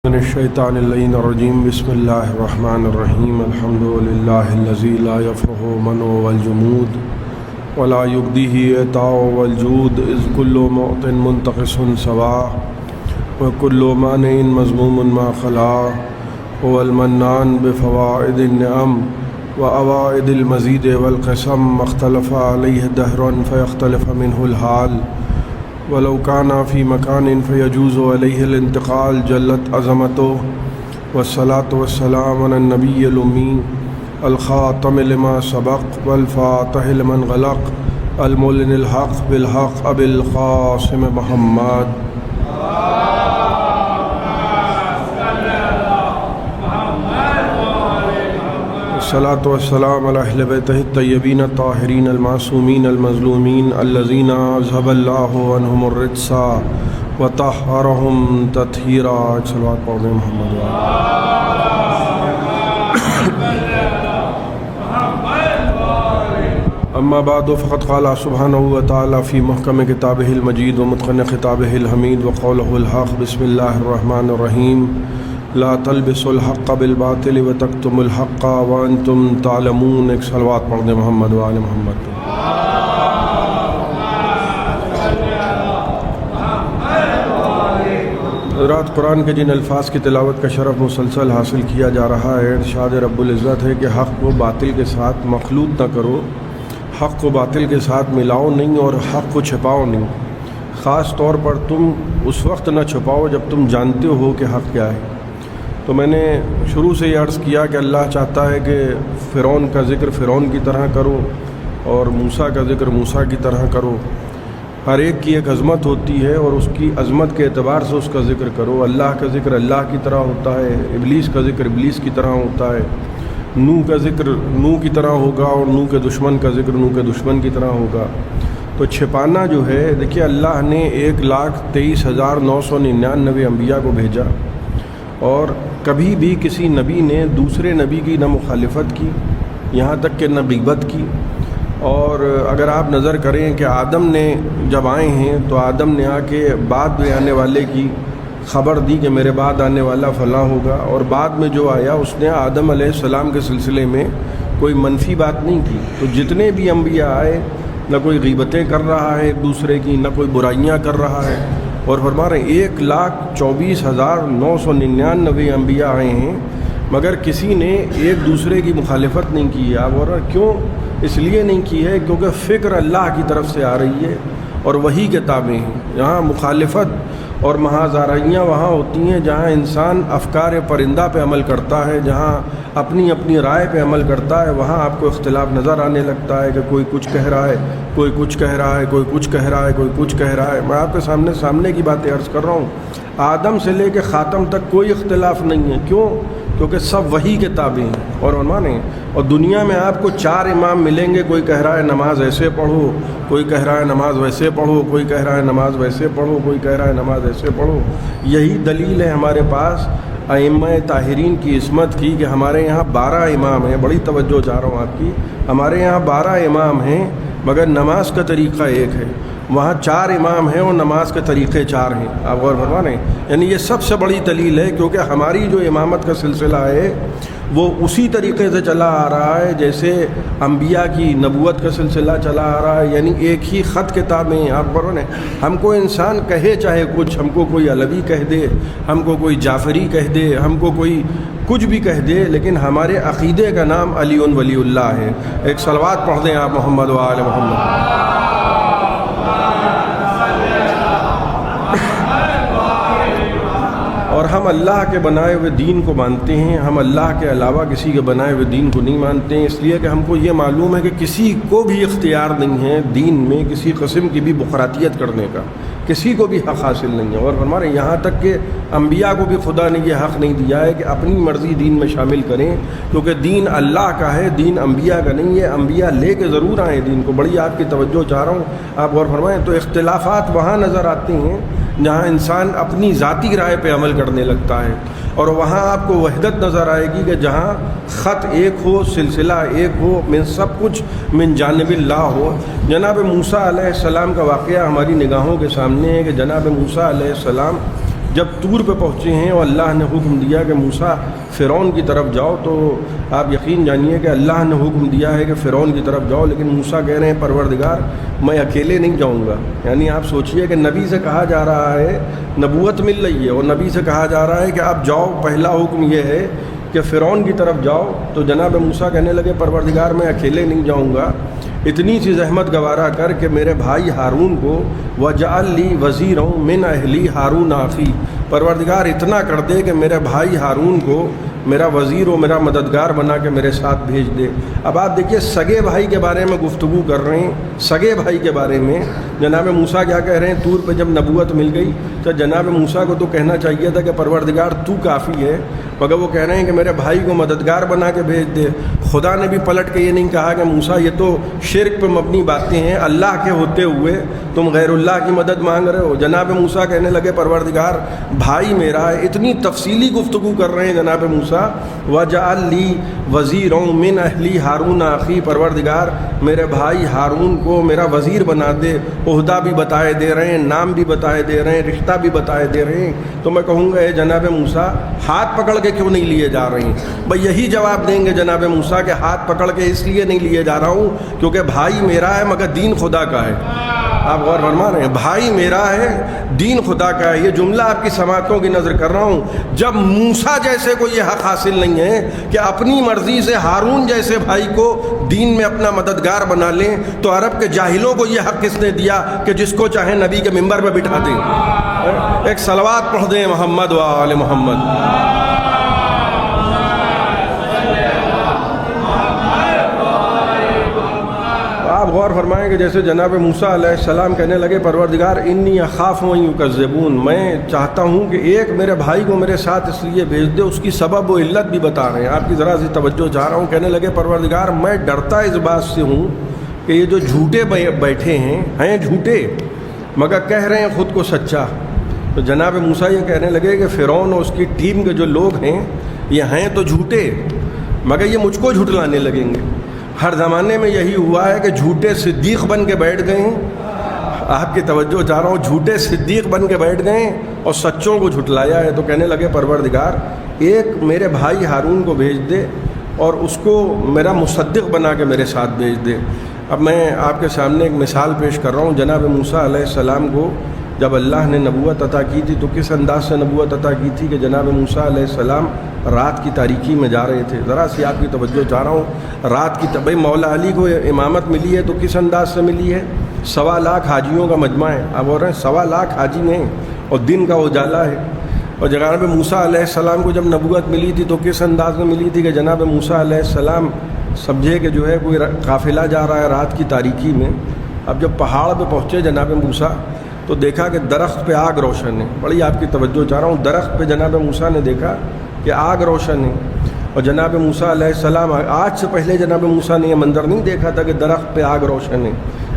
من الشیطان اللعین الرجیم بسم اللہ الرحمن الرحیم الحمد للہ الذی لا یفرغ منع والجمود ولا یغدیہ عطاء والجود اذ کل معط منتقص سواء وکل مانع مذموم ما خلا هو المنان بفوائد النعم وأوائد المزید والقسم اختلف علیہ دہر فیختلف منہ الحال ولو كان في مكان فيجوز عليه الانتقال جلت عظمته والصلاة والسلام على النبي الأمي الخاتم لما سبق والفاتح لمن غلق المعلن الحق بالحق أبي القاسم محمد الصلاة والسلام على أهل بيته الطيبين الطاهرين المعصومين المظلومين الذين أذهب الله عنهم الرجس وطهرهم تطهيرا صلوات پڑھیں محمد اما بعد فقد قال سبحانه وتعالى في محكم كتابه المجيد ومتقن خطابه الحميد وقوله الحق بسم الله الرحمن الرحيم لا تلبسوا الحق بالباطل وتكتموا الحق وانتم تعلمون. ایک صلوات پڑھ دیں محمد و آل محمد. حضرات، قرآن کے جن الفاظ کی تلاوت کا شرف مسلسل حاصل کیا جا رہا ہے، ارشاد رب العزت ہے کہ حق کو باطل کے ساتھ مخلوط نہ کرو، حق کو باطل کے ساتھ ملاؤ نہیں اور حق کو چھپاؤ نہیں. خاص طور پر تم اس وقت نہ چھپاؤ جب تم جانتے ہو کہ حق کیا ہے. تو میں نے شروع سے یہ عرض کیا کہ اللہ چاہتا ہے کہ فرعون کا ذکر فرعون کی طرح کرو اور موسیٰ کا ذکر موسیٰ کی طرح کرو. ہر ایک کی ایک عظمت ہوتی ہے اور اس کی عظمت کے اعتبار سے اس کا ذکر کرو. اللہ کا ذکر اللہ کی طرح ہوتا ہے، ابلیس کا ذکر ابلیس کی طرح ہوتا ہے، نوح کا ذکر نوح کی طرح ہوگا اور نوح کے دشمن کا ذکر نوح کے دشمن کی طرح ہوگا. تو چھپانا جو ہے، دیکھیے اللہ نے 1,23,999 انبیاء کو بھیجا اور کبھی بھی کسی نبی نے دوسرے نبی کی نہ مخالفت کی، یہاں تک کہ نہ غیبت کی. اور اگر آپ نظر کریں کہ آدم نے جب آئے ہیں تو آدم نے آ کے بعد میں آنے والے کی خبر دی کہ میرے بعد آنے والا فلاں ہوگا، اور بعد میں جو آیا اس نے آدم علیہ السلام کے سلسلے میں کوئی منفی بات نہیں کی. تو جتنے بھی انبیاء آئے، نہ کوئی غیبتیں کر رہا ہے ایک دوسرے کی، نہ کوئی برائیاں کر رہا ہے. اور فرما رہے ہیں 1,24,999 انبیاء آئے ہیں مگر کسی نے ایک دوسرے کی مخالفت نہیں کی ہے. آپ بول رہے کیوں؟ اس لیے نہیں کی ہے کیونکہ فکر اللہ کی طرف سے آ رہی ہے اور وہی کتابیں ہیں. یہاں مخالفت اور محاذارائیاں وہاں ہوتی ہیں جہاں انسان افکار پرندہ پہ عمل کرتا ہے، جہاں اپنی اپنی رائے پہ عمل کرتا ہے، وہاں آپ کو اختلاف نظر آنے لگتا ہے کہ کوئی کچھ کہہ رہا ہے، کوئی کچھ کہہ رہا ہے، کوئی کچھ کہہ رہا ہے، کوئی کچھ کہہ رہا ہے. میں آپ کے سامنے کی باتیں عرض کر رہا ہوں. آدم سے لے کے خاتم تک کوئی اختلاف نہیں ہے. کیوں؟ کیونکہ سب وہی کتابیں ہیں اور عنوان ہیں. اور دنیا میں آپ کو 4 امام ملیں گے، کوئی کہہ رہا ہے نماز ایسے پڑھو، کوئی کہہ رہا ہے نماز ویسے پڑھو، کوئی کہہ رہا ہے نماز ویسے پڑھو، کوئی کہہ رہا ہے نماز ایسے پڑھو. یہی دلیل ہے ہمارے پاس ائمہ طاہرین کی عصمت کی کہ ہمارے یہاں 12 امام ہیں. بڑی توجہ چاہ رہا ہوں آپ کی. ہمارے یہاں 12 امام ہیں مگر نماز کا طریقہ ایک ہے. وہاں 4 امام ہیں اور نماز کے طریقے 4 ہیں. آپ غور فرمائیں. یعنی یہ سب سے بڑی دلیل ہے کیونکہ ہماری جو امامت کا سلسلہ ہے وہ اسی طریقے سے چلا آ رہا ہے جیسے انبیاء کی نبوت کا سلسلہ چلا آ رہا ہے. یعنی ایک ہی خط کتابیں ہیں. آپ غور فرمائیں. ہم کو انسان کہے چاہے کچھ، ہم کو کوئی علوی کہہ دے، ہم کو کوئی جعفری کہہ دے، ہم کو کوئی کچھ بھی کہہ دے، لیکن ہمارے عقیدے کا نام علی ولی اللہ ہے. ایک صلوات پڑھ دیں آپ محمد و آل محمد. اور ہم اللہ کے بنائے ہوئے دین کو مانتے ہیں، ہم اللہ کے علاوہ کسی کے بنائے ہوئے دین کو نہیں مانتے ہیں. اس لیے کہ ہم کو یہ معلوم ہے کہ کسی کو بھی اختیار نہیں ہے دین میں کسی قسم کی بھی بقراتیت کرنے کا، کسی کو بھی حق حاصل نہیں ہے. اور ہمارے یہاں تک کہ انبیاء کو بھی خدا نے یہ حق نہیں دیا ہے کہ اپنی مرضی دین میں شامل کریں، کیونکہ دین اللہ کا ہے، دین انبیاء کا نہیں ہے. انبیاء لے کے ضرور آئیں دین کو. بڑی آپ کی توجہ چاہ رہا ہوں، آپ غور فرمائیں. تو اختلافات وہاں نظر آتے ہیں جہاں انسان اپنی ذاتی رائے پہ عمل کرنے لگتا ہے، اور وہاں آپ کو وحدت نظر آئے گی کہ جہاں خط ایک ہو، سلسلہ ایک ہو، من سب کچھ من جانب اللہ ہو. جناب موسیٰ علیہ السلام کا واقعہ ہماری نگاہوں کے سامنے ہے کہ جناب موسیٰ علیہ السلام جب طور پہ پہنچے ہیں اور اللہ نے حکم دیا کہ موسیٰ فرعون کی طرف جاؤ، تو آپ یقین جانیے کہ اللہ نے حکم دیا ہے کہ فرعون کی طرف جاؤ، لیکن موسیٰ کہہ رہے ہیں پروردگار میں اکیلے نہیں جاؤں گا۔ یعنی آپ سوچئے کہ نبی سے کہا جا رہا ہے، نبوت مل رہی ہے اور نبی سے کہا جا رہا ہے کہ آپ جاؤ، پہلا حکم یہ ہے کہ فرعون کی طرف جاؤ۔ تو جناب موسیٰ کہنے لگے پروردگار میں اکیلے نہیں جاؤں گا، اتنی سی زحمت گوارا کر کہ میرے بھائی ہارون کو وَجَعَلْ لِي وَزِيرًا مِنْ أَهْلِي ہارون أَخِي، پروردگار اتنا کر دے کہ میرے بھائی ہارون کو میرا وزیر و میرا مددگار بنا کے میرے ساتھ بھیج دے۔ اب آپ دیکھیے سگے بھائی کے بارے میں گفتگو کر رہے ہیں، سگے بھائی کے بارے میں جناب موسیٰ کیا کہہ رہے ہیں؟ طور پہ جب نبوت مل گئی تو جناب موسیٰ کو تو کہنا چاہیے تھا کہ پروردگار تو کافی ہے، مگر وہ کہہ رہے ہیں کہ میرے بھائی کو مددگار بنا کے بھیج دے۔ خدا نے بھی پلٹ کے یہ نہیں کہا کہ موسیٰ یہ تو شرک پہ مبنی باتیں ہیں، اللہ کے ہوتے ہوئے تم غیر اللہ کی مدد مانگ رہے ہو۔ جناب موسیٰ کہنے لگے پروردگار بھائی میرا ہے، اتنی تفصیلی گفتگو کر رہے ہیں جناب موسیٰ، وَجَعَلْ لِي وَزِيرًا مِنْ أَهْلِي ہارون أَخِي، پروردگار میرے بھائی ہارون کو میرا وزیر بنا دے۔ عہدہ بھی بتائے دے رہے ہیں، نام بھی بتائے دے رہے ہیں، رشتہ بھی بتائے دے رہے ہیں۔ تو میں کہوں گا اے جناب موسیٰ ہاتھ پکڑ کے کیوں نہیں لیے جا رہے ہیں؟ بھئی یہی جواب دیں گے جناب موسیٰ کہ ہاتھ پکڑ کے اس لیے نہیں لیے جا رہا ہوں کیونکہ بھائی میرا ہے مگر دین خدا کا ہے۔ آپ غور فرما رہے ہیں، بھائی میرا ہے دین خدا کا ہے۔ یہ جملہ آپ کی سماعتوں کی نظر کر رہا ہوں۔ جب موسیٰ جیسے کو یہ حق حاصل نہیں ہے کہ اپنی مرضی سے ہارون جیسے بھائی کو دین میں اپنا مددگار بنا لیں، تو عرب کے جاہلوں کو یہ حق کس نے دیا کہ جس کو چاہے نبی کے ممبر پہ بٹھا دیں؟ ایک صلوات پڑھ دیں محمد و آل محمد۔ آپ غور فرمائیں کہ جیسے جناب موسیٰ علیہ السلام کہنے لگے پروردگار انی اخاف ان یکذبون، میں چاہتا ہوں کہ ایک میرے بھائی کو میرے ساتھ اس لیے بھیج دے، اس کی سبب و علت بھی بتا رہے ہیں۔ آپ کی ذرا سی توجہ چاہ رہا ہوں۔ کہنے لگے پروردگار میں ڈرتا اس بات سے ہوں کہ یہ جو جھوٹے بیٹھے ہیں جھوٹے مگر کہہ رہے ہیں خود کو سچا۔ تو جناب موسیٰ یہ کہنے لگے کہ فرعون اور اس کی ٹیم کے جو لوگ ہیں یہ ہیں تو جھوٹے مگر یہ مجھ کو جھٹلانے لگیں گے۔ ہر زمانے میں یہی ہوا ہے کہ جھوٹے صدیق بن کے بیٹھ گئے ہیں۔ آپ کی توجہ چاہ رہا ہوں، جھوٹے صدیق بن کے بیٹھ گئے ہیں اور سچوں کو جھٹلایا ہے۔ تو کہنے لگے پروردگار ایک میرے بھائی ہارون کو بھیج دے اور اس کو میرا مصدق بنا کے میرے ساتھ بھیج دے۔ اب میں آپ کے سامنے ایک مثال پیش کر رہا ہوں۔ جناب موسیٰ علیہ السلام کو جب اللہ نے نبوت عطا کی تھی تو کس انداز سے نبوت عطا کی تھی کہ جناب موسیٰ علیہ السلام رات کی تاریکی میں جا رہے تھے۔ ذرا سی آپ کی توجہ چاہ رہا ہوں، رات کی بھائی مولا علی کو امامت ملی ہے تو کس انداز سے ملی ہے؟ 1.25 لاکھ حاجیوں کا مجمع ہے۔ آپ بول رہے ہیں 1.25 لاکھ حاجی ہیں اور دن کا اجالا ہے۔ اور جناب موسیٰ علیہ السلام کو جب نبوت ملی تھی تو کس انداز میں ملی تھی کہ جناب موسیٰ علیہ السلام سمجھے کہ جو ہے کوئی قافلہ جا رہا ہے رات کی تاریکی میں۔ اب جب پہاڑ پہ پہنچے جناب موسیٰ تو دیکھا کہ درخت پہ آگ روشن ہے۔ بڑی آپ کی توجہ چاہ رہا ہوں، درخت پہ جناب موسیٰ نے دیکھا کہ آگ روشن ہے۔ اور جناب موسیٰ علیہ السلام آج سے پہلے جناب موسیٰ نے یہ منظر نہیں دیکھا تھا کہ درخت پہ آگ روشن ہے۔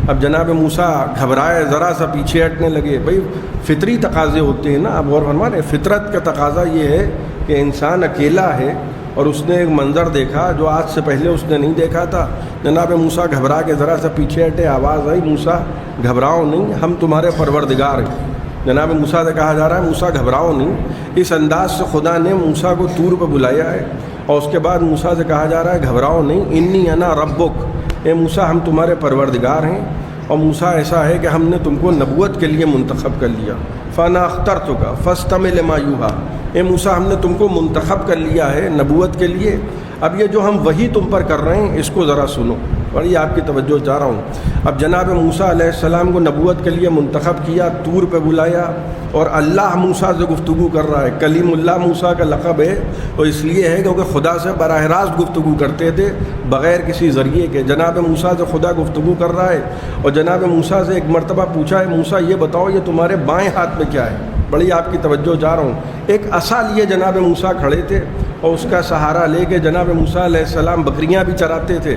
اب جناب موسیٰ گھبرائے، ذرا سا پیچھے ہٹنے لگے۔ بھئی فطری تقاضے ہوتے ہیں نا، آپ غور فرما رہے ہیں، فطرت کا تقاضا یہ ہے کہ انسان اکیلا ہے اور اس نے ایک منظر دیکھا جو آج سے پہلے اس نے نہیں دیکھا تھا۔ جناب موسیٰ گھبرا کے ذرا سا پیچھے ہٹے، آواز آئی موسیٰ گھبراؤ نہیں، ہم تمہارے پروردگار ہیں۔ جناب موسیٰ سے کہا جا رہا ہے موسیٰ گھبراؤ نہیں۔ اس انداز سے خدا نے موسیٰ کو طور پہ بلایا ہے اور اس کے بعد موسیٰ سے کہا جا رہا ہے گھبراؤ نہیں، انی انا ربک، اے موسیٰ ہم تمہارے پروردگار ہیں۔ اور موسیٰ ایسا ہے کہ ہم نے تم کو نبوت کے لیے منتخب کر لیا، فانا اخترتک فاستمع لما یوحیٰ، اے موسیٰ ہم نے تم کو منتخب کر لیا ہے نبوت کے لیے۔ اب یہ جو ہم وہی تم پر کر رہے ہیں اس کو ذرا سنو، بڑی آپ کی توجہ چاہ رہا ہوں۔ اب جناب موسیٰ علیہ السلام کو نبوت کے لیے منتخب کیا، طور پہ بلایا اور اللہ موسیٰ سے گفتگو کر رہا ہے۔ کلیم اللہ موسیٰ کا لقب ہے اور اس لیے ہے کیونکہ خدا سے براہ راست گفتگو کرتے تھے بغیر کسی ذریعے کے۔ جناب موسیٰ سے خدا گفتگو کر رہا ہے اور جناب موسیٰ سے ایک مرتبہ پوچھا ہے موسیٰ یہ بتاؤ یہ تمہارے بائیں ہاتھ میں کیا ہے؟ بڑی آپ کی توجہ چاہ رہا ہوں۔ ایک عصا لیے جناب موسیٰ کھڑے تھے اور اس کا سہارا لے کے جناب موسیٰ علیہ السلام بکریاں بھی چراتے تھے۔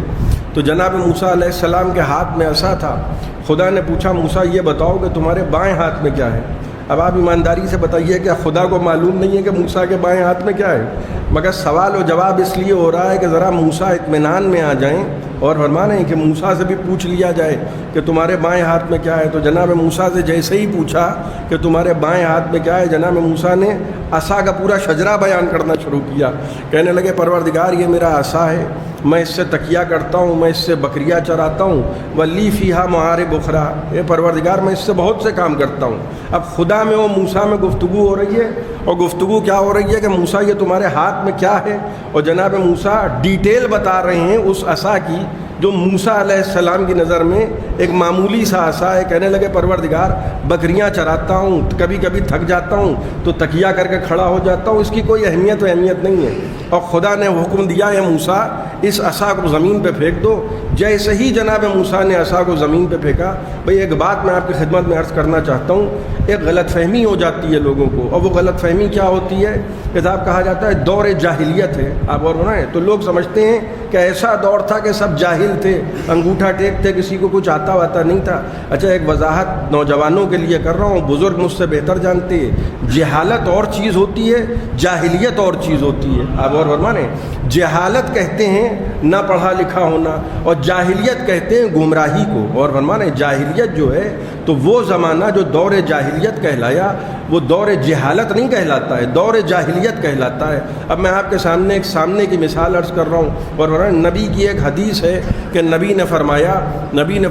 تو جناب موسیٰ علیہ السلام کے ہاتھ میں عصا تھا۔ خدا نے پوچھا موسیٰ یہ بتاؤ کہ تمہارے بائیں ہاتھ میں کیا ہے؟ اب آپ ایمانداری سے بتائیے کہ خدا کو معلوم نہیں ہے کہ موسیٰ کے بائیں ہاتھ میں کیا ہے؟ مگر سوال و جواب اس لیے ہو رہا ہے کہ ذرا موسیٰ اطمینان میں آ جائیں اور فرما رہے ہیں کہ موسیٰ سے بھی پوچھ لیا جائے کہ تمہارے بائیں ہاتھ میں کیا ہے، تو جناب موسیٰ سے جیسے ہی پوچھا کہ تمہارے بائیں ہاتھ میں کیا ہے، جناب موسیٰ نے عصا کا پورا شجرہ بیان کرنا شروع کیا. کہنے لگے پروردگار یہ میرا عصا ہے، میں اس سے تکیہ کرتا ہوں، میں اس سے بکریاں چراتا ہوں. ولی فیہا معارب اخری، اے پروردگار میں اس سے بہت سے کام کرتا ہوں. اب خدا میں و موسیٰ میں گفتگو ہو رہی ہے، اور گفتگو کیا ہو رہی ہے کہ موسیٰ یہ تمہارے ہاتھ میں کیا ہے، اور جناب موسیٰ ڈیٹیل بتا رہے ہیں اس عصا کی جو موسیٰ علیہ السلام کی نظر میں ایک معمولی سا عصا ہے. کہنے لگے پروردگار بکریاں چراتا ہوں، کبھی کبھی تھک جاتا ہوں تو تکیہ کر کے کھڑا ہو جاتا ہوں، اس کی کوئی اہمیت نہیں ہے. اور خدا نے حکم دیا ہے موسیٰ اس عصا کو زمین پہ پھینک دو. جیسے ہی جناب موسیٰ نے عصا کو زمین پہ پھینکا، بھئی ایک بات میں آپ کی خدمت میں عرض کرنا چاہتا ہوں، ایک غلط فہمی ہو جاتی ہے لوگوں کو، اور وہ غلط فہمی کیا ہوتی ہے؟ کتاب کہا جاتا ہے دور جاہلیت ہے. آپ اور بنائیں تو لوگ سمجھتے ہیں کہ ایسا دور تھا کہ سب جاہل تھے، انگوٹھا ٹیکتے، کسی کو کچھ آتا نہیں تھا. اچھا ایک وضاحت نوجوانوں کے لیے کر رہا ہوں، بزرگ مجھ سے بہتر جانتے ہیں، جہالت اور چیز ہوتی ہے، جاہلیت اور چیز ہوتی ہے. آپ اور فرمانے جہالت کہتے ہیں نہ پڑھا لکھا ہونا، اور جاہلیت کہتے ہیں گمراہی کو. اور فرمانے جاہلیت جو ہے تو وہ زمانہ جو دور جاہلیت کہلایا وہ دور جہالت نہیں کہلاتا ہے، دور جاہلیت کہلاتا ہے. اب میں آپ کے سامنے ایک سامنے کی مثال عرض کر رہا ہوں. اور نبی کی ایک حدیث ہے کہ نبی نے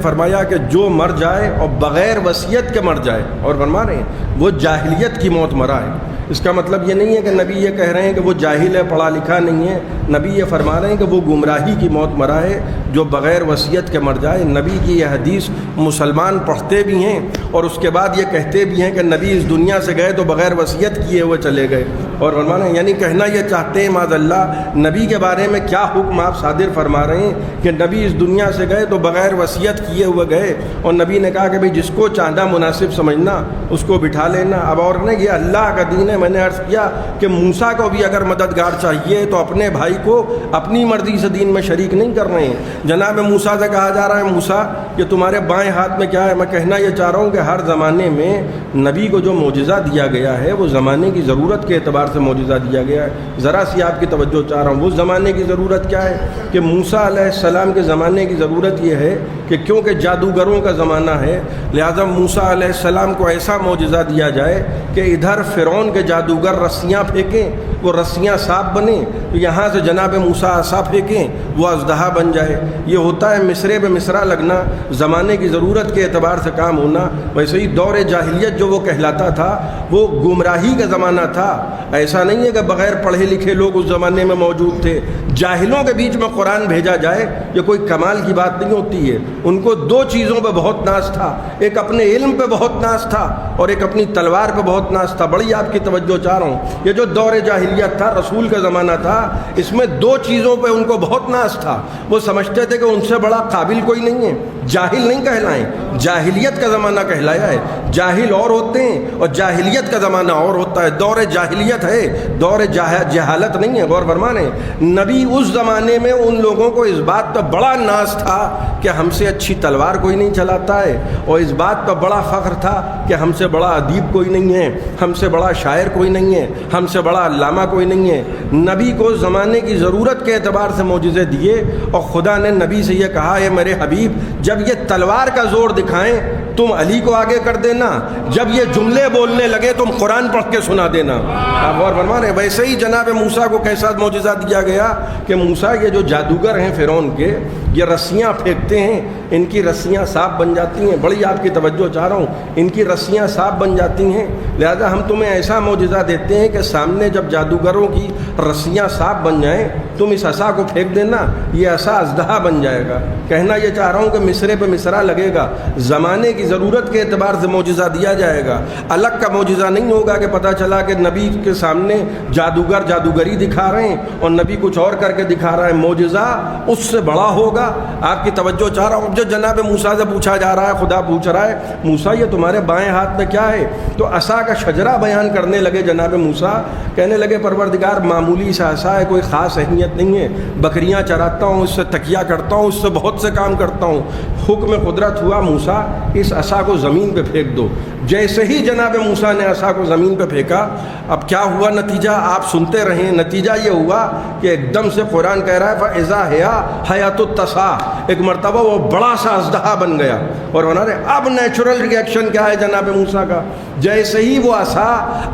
فرمایا کہ جو مر جائے اور بغیر وصیت کے مر جائے، اور فرما رہے ہیں وہ جاہلیت کی موت مرا ہے. اس کا مطلب یہ نہیں ہے کہ نبی یہ کہہ رہے ہیں کہ وہ جاہل ہے، پڑھا لکھا نہیں ہے. نبی یہ فرما رہے ہیں کہ وہ گمراہی کی موت مرا ہے جو بغیر وصیت کے مر جائے. نبی کی یہ حدیث مسلمان پڑھتے بھی ہیں اور اس کے بعد یہ کہتے بھی ہیں کہ نبی اس دنیا سے گئے تو بغیر وصیت کیے ہوئے چلے گئے. اور فرمانا یعنی کہنا یہ چاہتے ہیں معاذ اللہ نبی کے بارے میں کیا حکم آپ صادر فرما رہے ہیں کہ نبی اس دنیا سے گئے تو بغیر وصیت کیے ہوئے گئے. اور نبی نے کہا کہ بھئی جس کو چاہنا مناسب سمجھنا اس کو بٹھا لینا. اب اور نے یہ اللہ کا دین ہے. میں نے عرض کیا کہ موسیٰ کو بھی اگر مددگار چاہیے تو اپنے بھائی کو اپنی مرضی سے دین میں شریک نہیں کر رہے ہیں. جناب موسیٰ سے کہا جا رہا ہے موسیٰ یہ تمہارے بائیں ہاتھ میں کیا ہے؟ میں کہنا یہ چاہ رہا ہوں کہ ہر زمانے میں نبی کو جو معجزہ دیا گیا ہے وہ زمانے کی ضرورت کے اعتبار سے معجزہ دیا گیا ہے. ذرا سی آپ کی توجہ چاہ رہا ہوں. وہ زمانے کی ضرورت کیا ہے کہ موسیٰ علیہ السلام کے زمانے کی ضرورت یہ ہے کہ کیونکہ جادوگروں کا زمانہ ہے لہذا موسیٰ علیہ السلام کو ایسا معجزہ دیا جائے کہ ادھر فرعون کے جادوگر رسیاں پھینکیں وہ رسیاں سانپ بنیں، تو یہاں سے جناب موسیٰ عصا پھینکیں وہ اژدہا بن جائے. یہ ہوتا ہے مصرے پہ مصرع لگنا، زمانے کی ضرورت کے اعتبار سے کام ہونا. ویسے ہی دور جاہلیت جو وہ کہلاتا تھا وہ گمراہی کا زمانہ تھا. ایسا نہیں ہے کہ بغیر پڑھے لکھے لوگ اس زمانے میں موجود تھے. جاہلوں کے بیچ میں قرآن بھیجا جائے یہ کوئی کمال کی بات نہیں ہوتی ہے. ان کو دو چیزوں پہ بہت ناز تھا، ایک اپنے علم پہ بہت ناز تھا اور ایک اپنی تلوار پہ بہت ناز تھا. بڑی آپ کی توجہ چاہ رہا ہوں. یہ جو دور جاہلیت تھا رسول کا زمانہ تھا اس میں دو چیزوں پہ ان کو بہت ناز تھا. وہ سمجھتے تھے کہ ان سے بڑا قابل کوئی نہیں ہے. جاہل نہیں کہلائیں، جاہلیت کا زمانہ کہلایا ہے. جاہل اور ہوتے ہیں اور جاہلیت کا زمانہ اور ہوتا ہے. دور جاہلیت ہے، دور جہالت نہیں ہے. غور فرمانے نبی اس زمانے میں ان لوگوں کو اس بات پہ بڑا ناز تھا کہ ہم سے اچھی تلوار کوئی نہیں چلاتا ہے، اور اس بات پہ بڑا فخر تھا کہ ہم سے بڑا ادیب کوئی نہیں ہے، ہم سے بڑا شاعر کوئی نہیں ہے، ہم سے بڑا علامہ کوئی نہیں ہے. نبی کو زمانے کی ضرورت کے اعتبار سے معجزے دیے اور خدا نے نبی سے یہ کہا ہے میرے حبیب جب یہ تلوار کا زور دکھائیں تم علی کو آگے کر دینا، جب یہ جملے بولنے لگے تم قرآن پڑھ کے سنا دینا. آپ غور فرما رہے ہیں. ویسے ہی جناب موسیٰ کو کیسا معجزہ دیا گیا کہ موسیٰ یہ جو جادوگر ہیں فرعون کے یہ رسیاں پھینکتے ہیں، ان کی رسیاں سانپ بن جاتی ہیں. بڑی آپ کی توجہ چاہ رہا ہوں. ان کی رسیاں سانپ بن جاتی ہیں. لہذا ہم تمہیں ایسا معجزہ دیتے ہیں کہ سامنے جب جادوگروں کی رسیاں سانپ بن جائیں تم اس عصا کو پھینک دینا یہ عصا اژدہا بن جائے گا. کہنا یہ چاہ رہا ہوں کہ مصرے پہ مصرع لگے گا. زمانے کی ضرورت کے اعتبار سے معجزہ دیا جائے گا. الگ کا معجزہ نہیں ہوگا کہ پتہ چلا کہ نبی کے سامنے جادوگر جادوگری دکھا رہے ہیں اور نبی کچھ اور کر کے دکھا رہا ہے. معجزہ اس سے بڑا ہوگا. آپ کی توجہ چاہ رہا ہوں. جو جناب موسیٰ سے پوچھا جا رہا ہے خدا پوچھ رہا ہے موسیٰ یہ تمہارے بائیں ہاتھ میں کیا ہے؟ تو عصا کا شجرہ بیان کرنے لگے جناب موسیٰ. کہنے لگے پروردگار معمولی سا عصا ہے، کوئی خاص اہمیت نہیں ہے. بکریاں چراتا ہوں، اس سے تکیہ کرتا ہوں، اس سے بہت سے کام کرتا ہوں. حکم قدرت ہوا موسیٰ اس اس عصا کو زمین پہ پھینک دو۔ جیسے ہی جناب موسیٰ نے عصا کو زمین پہ پھینکا، اب کیا ہوا نتیجہ آپ سنتے رہیں۔ نتیجہ یہ ہوا کہ ایک دم سے قرآن کہہ رہا ہے فَإِذَا هِيَ حَيَةُ التَّسَعَ، ایک مرتبہ وہ بڑا سا اژدہا بن گیا۔ اور اب نیچرل ریئیکشن کیا ہے جناب موسیٰ کا؟ جیسے ہی وہ عصا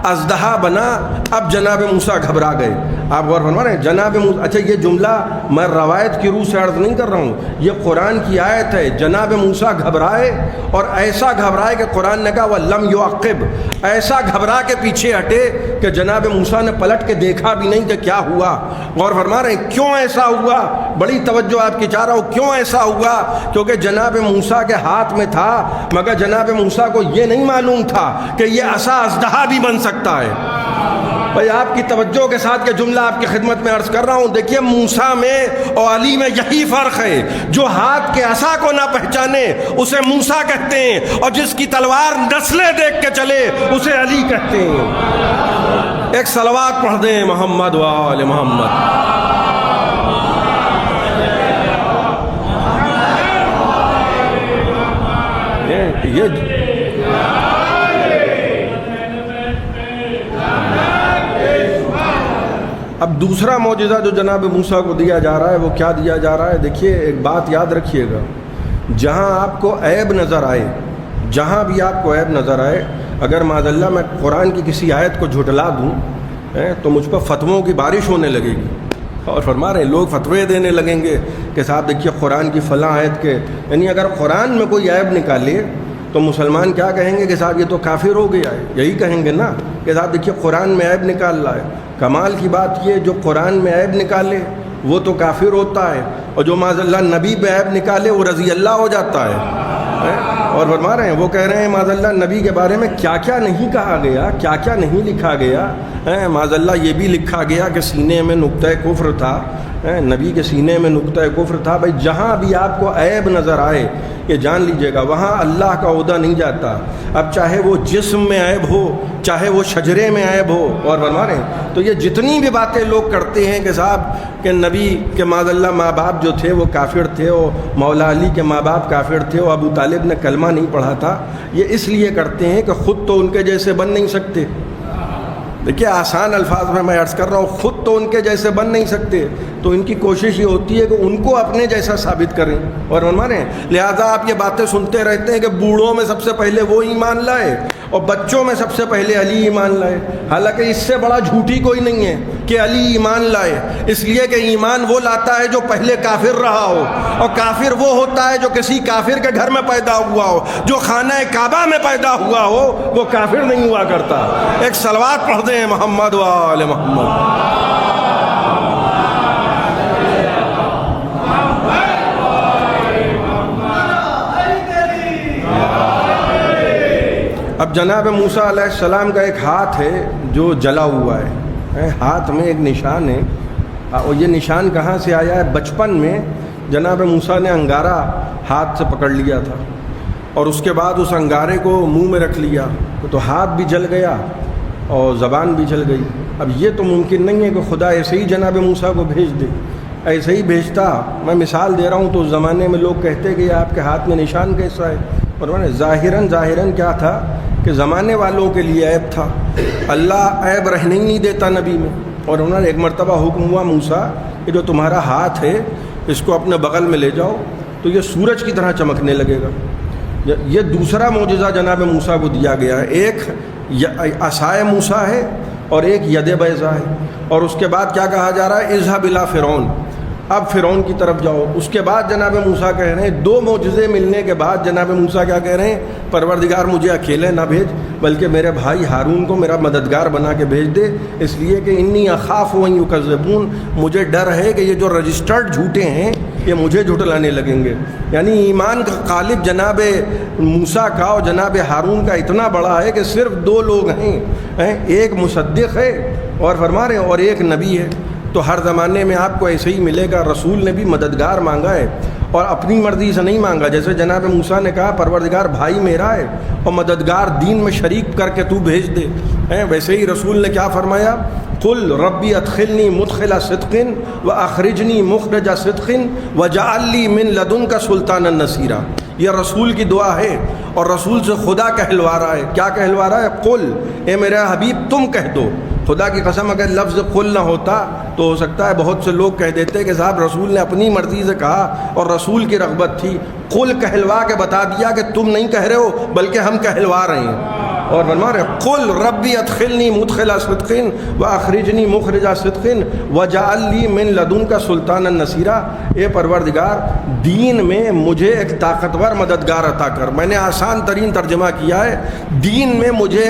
اژدہا بنا، اب جناب موسیٰ گھبرا گئے۔ آپ غور فرما رہے ہیں جناب موسیٰ، اچھا یہ جملہ میں روایت کی روح سے عرض نہیں کر رہا ہوں، یہ قرآن کی آیت ہے۔ جناب موسیٰ گھبرائے، اور ایسا گھبرائے کہ قرآن نے کہا وَلَمْ يُعَقِّبْ، ایسا گھبرا کے پیچھے ہٹے کہ جناب موسیٰ نے پلٹ کے دیکھا بھی نہیں کہ کیا ہوا۔ غور فرما رہے ہیں کیوں ایسا ہوا؟ بڑی توجہ آپ کی چاہ رہا ہوں، کیوں ایسا ہوا؟ کیونکہ جناب موسیٰ کے ہاتھ میں تھا، مگر جناب موسیٰ کو یہ نہیں معلوم تھا کہ یہ عصا اژدہا بھی بن سکتا ہے۔ بھائی آپ کی توجہ کے ساتھ یہ جملہ آپ کی خدمت میں عرض کر رہا ہوں۔ دیکھیے موسیٰ میں اور علی میں یہی فرق ہے، جو ہاتھ کے عصا کو نہ پہچانے اسے موسیٰ کہتے ہیں، اور جس کی تلوار نسلیں دیکھ کے چلے اسے علی کہتے ہیں۔ ایک صلوات پڑھ دیں محمد و آل محمد۔ اب دوسرا معجزہ جو جناب موسیٰ کو دیا جا رہا ہے وہ کیا دیا جا رہا ہے؟ دیکھیے ایک بات یاد رکھیے گا، جہاں آپ کو عیب نظر آئے، جہاں بھی آپ کو عیب نظر آئے، اگر معاذ اللہ میں قرآن کی کسی آیت کو جھٹلا دوں تو مجھ پر فتووں کی بارش ہونے لگے گی۔ اور فرما رہے ہیں لوگ فتوے دینے لگیں گے کہ صاحب دیکھیے قرآن کی فلاں آیت کے، یعنی اگر قرآن میں کوئی عیب نکالے تو مسلمان کیا کہیں گے کہ صاحب یہ تو کافر ہو گیا ہے، یہی کہیں گے نا کہ صاحب دیکھیے قرآن میں عیب نکال رہا ہے۔ کمال کی بات یہ جو قرآن میں عیب نکالے وہ تو کافر ہوتا ہے، اور جو معاذ اللہ نبی پہ عیب نکالے وہ رضی اللہ ہو جاتا ہے۔ اور فرما رہے ہیں وہ کہہ رہے ہیں معاذ اللہ نبی کے بارے میں کیا کیا نہیں کہا گیا، کیا کیا نہیں لکھا گیا۔ معاذ اللہ یہ بھی لکھا گیا کہ سینے میں نقطہ کفر تھا، نبی کے سینے میں نقطہ کفر تھا۔ بھائی جہاں بھی آپ کو عیب نظر آئے یہ جان لیجئے گا وہاں اللہ کا عہدہ نہیں جاتا، اب چاہے وہ جسم میں عیب ہو چاہے وہ شجرے میں عیب ہو۔ اور فرما رہے ہیں تو یہ جتنی بھی باتیں لوگ کرتے ہیں کہ صاحب کہ نبی کے معاذ اللہ ماں باپ جو تھے وہ کافر تھے، اور مولا علی کے ماں باپ کافر تھے، اور ابو طالب نے کلمہ نہیں پڑھا تھا، یہ اس لیے کرتے ہیں کہ خود تو ان کے جیسے بن نہیں سکتے۔ دیکھیے آسان الفاظ میں عرض کر رہا ہوں، خود تو ان کے جیسے بن نہیں سکتے، تو ان کی کوشش یہ ہوتی ہے کہ ان کو اپنے جیسا ثابت کریں۔ اور مانے لہٰذا آپ یہ باتیں سنتے رہتے ہیں کہ بوڑھوں میں سب سے پہلے وہ ایمان لائے اور بچوں میں سب سے پہلے علی ایمان لائے، حالانکہ اس سے بڑا جھوٹی کوئی نہیں ہے کہ علی ایمان لائے، اس لیے کہ ایمان وہ لاتا ہے جو پہلے کافر رہا ہو، اور کافر وہ ہوتا ہے جو کسی کافر کے گھر میں پیدا ہوا ہو، جو خانہ کعبہ میں پیدا ہوا ہو وہ کافر نہیں ہوا کرتا۔ ایک صلوات پڑھ دیں محمد و آل محمد۔ اب جناب موسیٰ علیہ السلام کا ایک ہاتھ ہے جو جلا ہوا ہے، ہاتھ میں ایک نشان ہے، اور یہ نشان کہاں سے آیا ہے؟ بچپن میں جناب موسیٰ نے انگارہ ہاتھ سے پکڑ لیا تھا، اور اس کے بعد اس انگارے کو منہ میں رکھ لیا تو ہاتھ بھی جل گیا اور زبان بھی جل گئی۔ اب یہ تو ممکن نہیں ہے کہ خدا ایسے ہی جناب موسیٰ کو بھیج دے، ایسے ہی بھیجتا۔ میں مثال دے رہا ہوں تو اس زمانے میں لوگ کہتے کہ یہ آپ کے ہاتھ میں نشان کیسا ہے، اور ظاہراً کیا تھا کہ زمانے والوں کے لیے عیب تھا، اللہ عیب رہنے ہی نہیں دیتا نبی میں۔ اور انہوں نے ایک مرتبہ حکم ہوا موسیٰ کہ جو تمہارا ہاتھ ہے اس کو اپنے بغل میں لے جاؤ تو یہ سورج کی طرح چمکنے لگے گا۔ یہ دوسرا معجزہ جناب موسیٰ کو دیا گیا ہے، ایک عصائے موسیٰ ہے اور ایک ید بیضا ہے، اور اس کے بعد کیا کہا جا رہا ہے؟ اذهب الی فرعون، اب فرعون کی طرف جاؤ۔ اس کے بعد جناب موسیٰ کہہ رہے ہیں، دو معجزے ملنے کے بعد جناب موسیٰ کیا کہہ رہے ہیں؟ پروردگار مجھے اکیلے نہ بھیج بلکہ میرے بھائی ہارون کو میرا مددگار بنا کے بھیج دے، اس لیے کہ انی اخاف ان یکذبون، مجھے ڈر ہے کہ یہ جو رجسٹرڈ جھوٹے ہیں یہ مجھے جھٹلانے لگیں گے۔ یعنی ایمان کا قالب جناب موسیٰ کا اور جناب ہارون کا اتنا بڑا ہے کہ صرف دو لوگ ہیں، ایک مصدق ہے اور فرما رہے ہیں اور ایک نبی ہے۔ تو ہر زمانے میں آپ کو ایسے ہی ملے گا، رسول نے بھی مددگار مانگا ہے، اور اپنی مرضی سے نہیں مانگا. جیسے جناب موسیٰ نے کہا پروردگار بھائی میرا ہے اور مددگار دین میں شریک کر کے تو بھیج دے, ویسے ہی رسول نے کیا فرمایا, قل ربی ادخلنی مدخل صدق واخرجنی مخرج صدق واجعل لی من لدنک سلطانا نصیرا. یہ رسول کی دعا ہے اور رسول سے خدا کہلوا رہا ہے. کیا کہلوا رہا ہے؟ قل, اے میرا حبیب تم کہہ دو. خدا کی قسم اگر لفظ قل نہ ہوتا تو ہو سکتا ہے بہت سے لوگ کہہ دیتے کہ صاحب رسول نے اپنی مرضی سے کہا اور رسول کی رغبت تھی. قل کہلوا کے بتا دیا کہ تم نہیں کہہ رہے ہو بلکہ ہم کہلوا رہے ہیں. اور فرما رہے قل ربی ادخلنی مدخل صدق واخرجنی مخرج صدق واجعل لی من لدنک سلطانا نصیرا. اے پروردگار دین میں مجھے ایک طاقتور مددگار عطا کر. میں نے آسان ترین ترجمہ کیا ہے, دین میں مجھے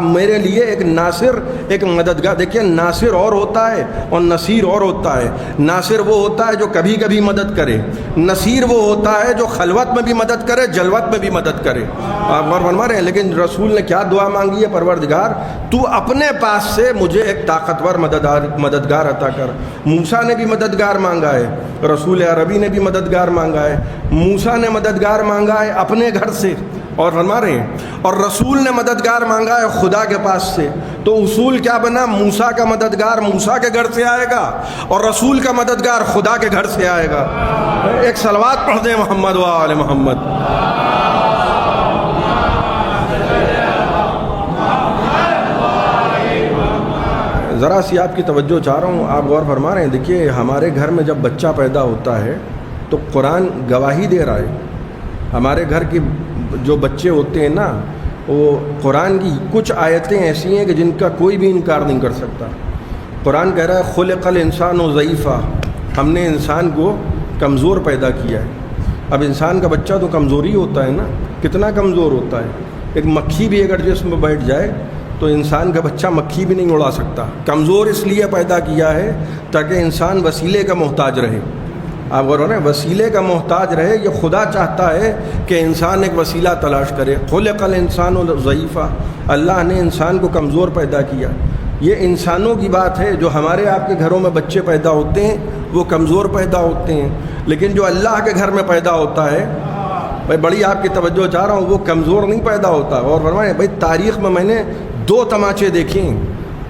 میرے لیے ایک ناصر, ایک مددگار. دیکھیے ناصر اور ہوتا ہے اور نصیر اور ہوتا ہے. ناصر وہ ہوتا ہے جو کبھی کبھی مدد کرے, نصیر وہ ہوتا ہے جو خلوت میں بھی مدد کرے, جلوت میں بھی مدد کرے. آپ غور فرما رہے ہیں. لیکن رسول نے کیا دعا مانگی ہے؟ پروردگار تو اپنے پاس سے مجھے ایک طاقتور مددگار عطا کر. موسیٰ نے بھی مددگار مانگا ہے, رسول عربی نے بھی مددگار مانگا ہے. موسیٰ نے مددگار مانگا ہے اپنے گھر سے, اور فرما رہے ہیں, اور رسول نے مددگار مانگا ہے خدا کے پاس سے. تو اصول کیا بنا؟ موسیٰ کا مددگار موسیٰ کے گھر سے آئے گا اور رسول کا مددگار خدا کے گھر سے آئے گا. ایک صلوات پڑھ دیں محمد و آل محمد. ذرا سی آپ کی توجہ چاہ رہا ہوں, آپ غور فرما رہے ہیں. دیکھیے ہمارے گھر میں جب بچہ پیدا ہوتا ہے تو قرآن گواہی دے رہا ہے. ہمارے گھر کے جو بچے ہوتے ہیں نا, وہ قرآن کی کچھ آیتیں ایسی ہیں کہ جن کا کوئی بھی انکار نہیں کر سکتا. قرآن کہہ رہا ہے خلق الانسان ضعیفا, ہم نے انسان کو کمزور پیدا کیا ہے. اب انسان کا بچہ تو کمزوری ہوتا ہے نا, کتنا کمزور ہوتا ہے. ایک مکھی بھی اگر جسم میں بیٹھ جائے تو انسان کا بچہ مکھی بھی نہیں اڑا سکتا. کمزور اس لیے پیدا کیا ہے تاکہ انسان وسیلے کا محتاج رہے. آپ غور کریں, وسیلے کا محتاج رہے. یہ خدا چاہتا ہے کہ انسان ایک وسیلہ تلاش کرے. خلق الانسان ضعیفا, اللہ نے انسان کو کمزور پیدا کیا. یہ انسانوں کی بات ہے. جو ہمارے آپ کے گھروں میں بچے پیدا ہوتے ہیں وہ کمزور پیدا ہوتے ہیں, لیکن جو اللہ کے گھر میں پیدا ہوتا ہے, بھائی بڑی آپ کی توجہ چاہ رہا ہوں, وہ کمزور نہیں پیدا ہوتا. اور فرمائیں بھائی تاریخ میں نے 2 تماچے دیکھے ہیں.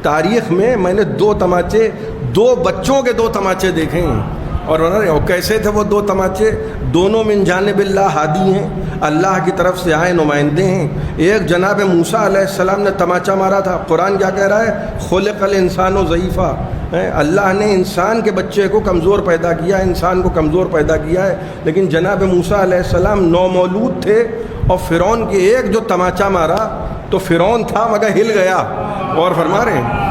تاریخ میں نے 2 تماچے, 2 بچوں کے 2 تماچے دیکھے ہیں. اور کیسے تھے وہ 2 تماچے؟ دونوں من جانب اللہ ہادی ہیں, اللہ کی طرف سے آئے نمائندے ہیں. ایک جناب موسیٰ علیہ السلام نے تماچا مارا تھا. قرآن کیا کہہ رہا ہے؟ خلق الانسان ضعیفا. اللہ نے انسان کے بچے کو کمزور پیدا کیا, انسان کو کمزور پیدا کیا ہے. لیکن جناب موسیٰ علیہ السلام نومولود تھے اور فرعون کے ایک جو تماچا مارا تو فرعون تھا مگر ہل گیا. اور فرما رہے ہیں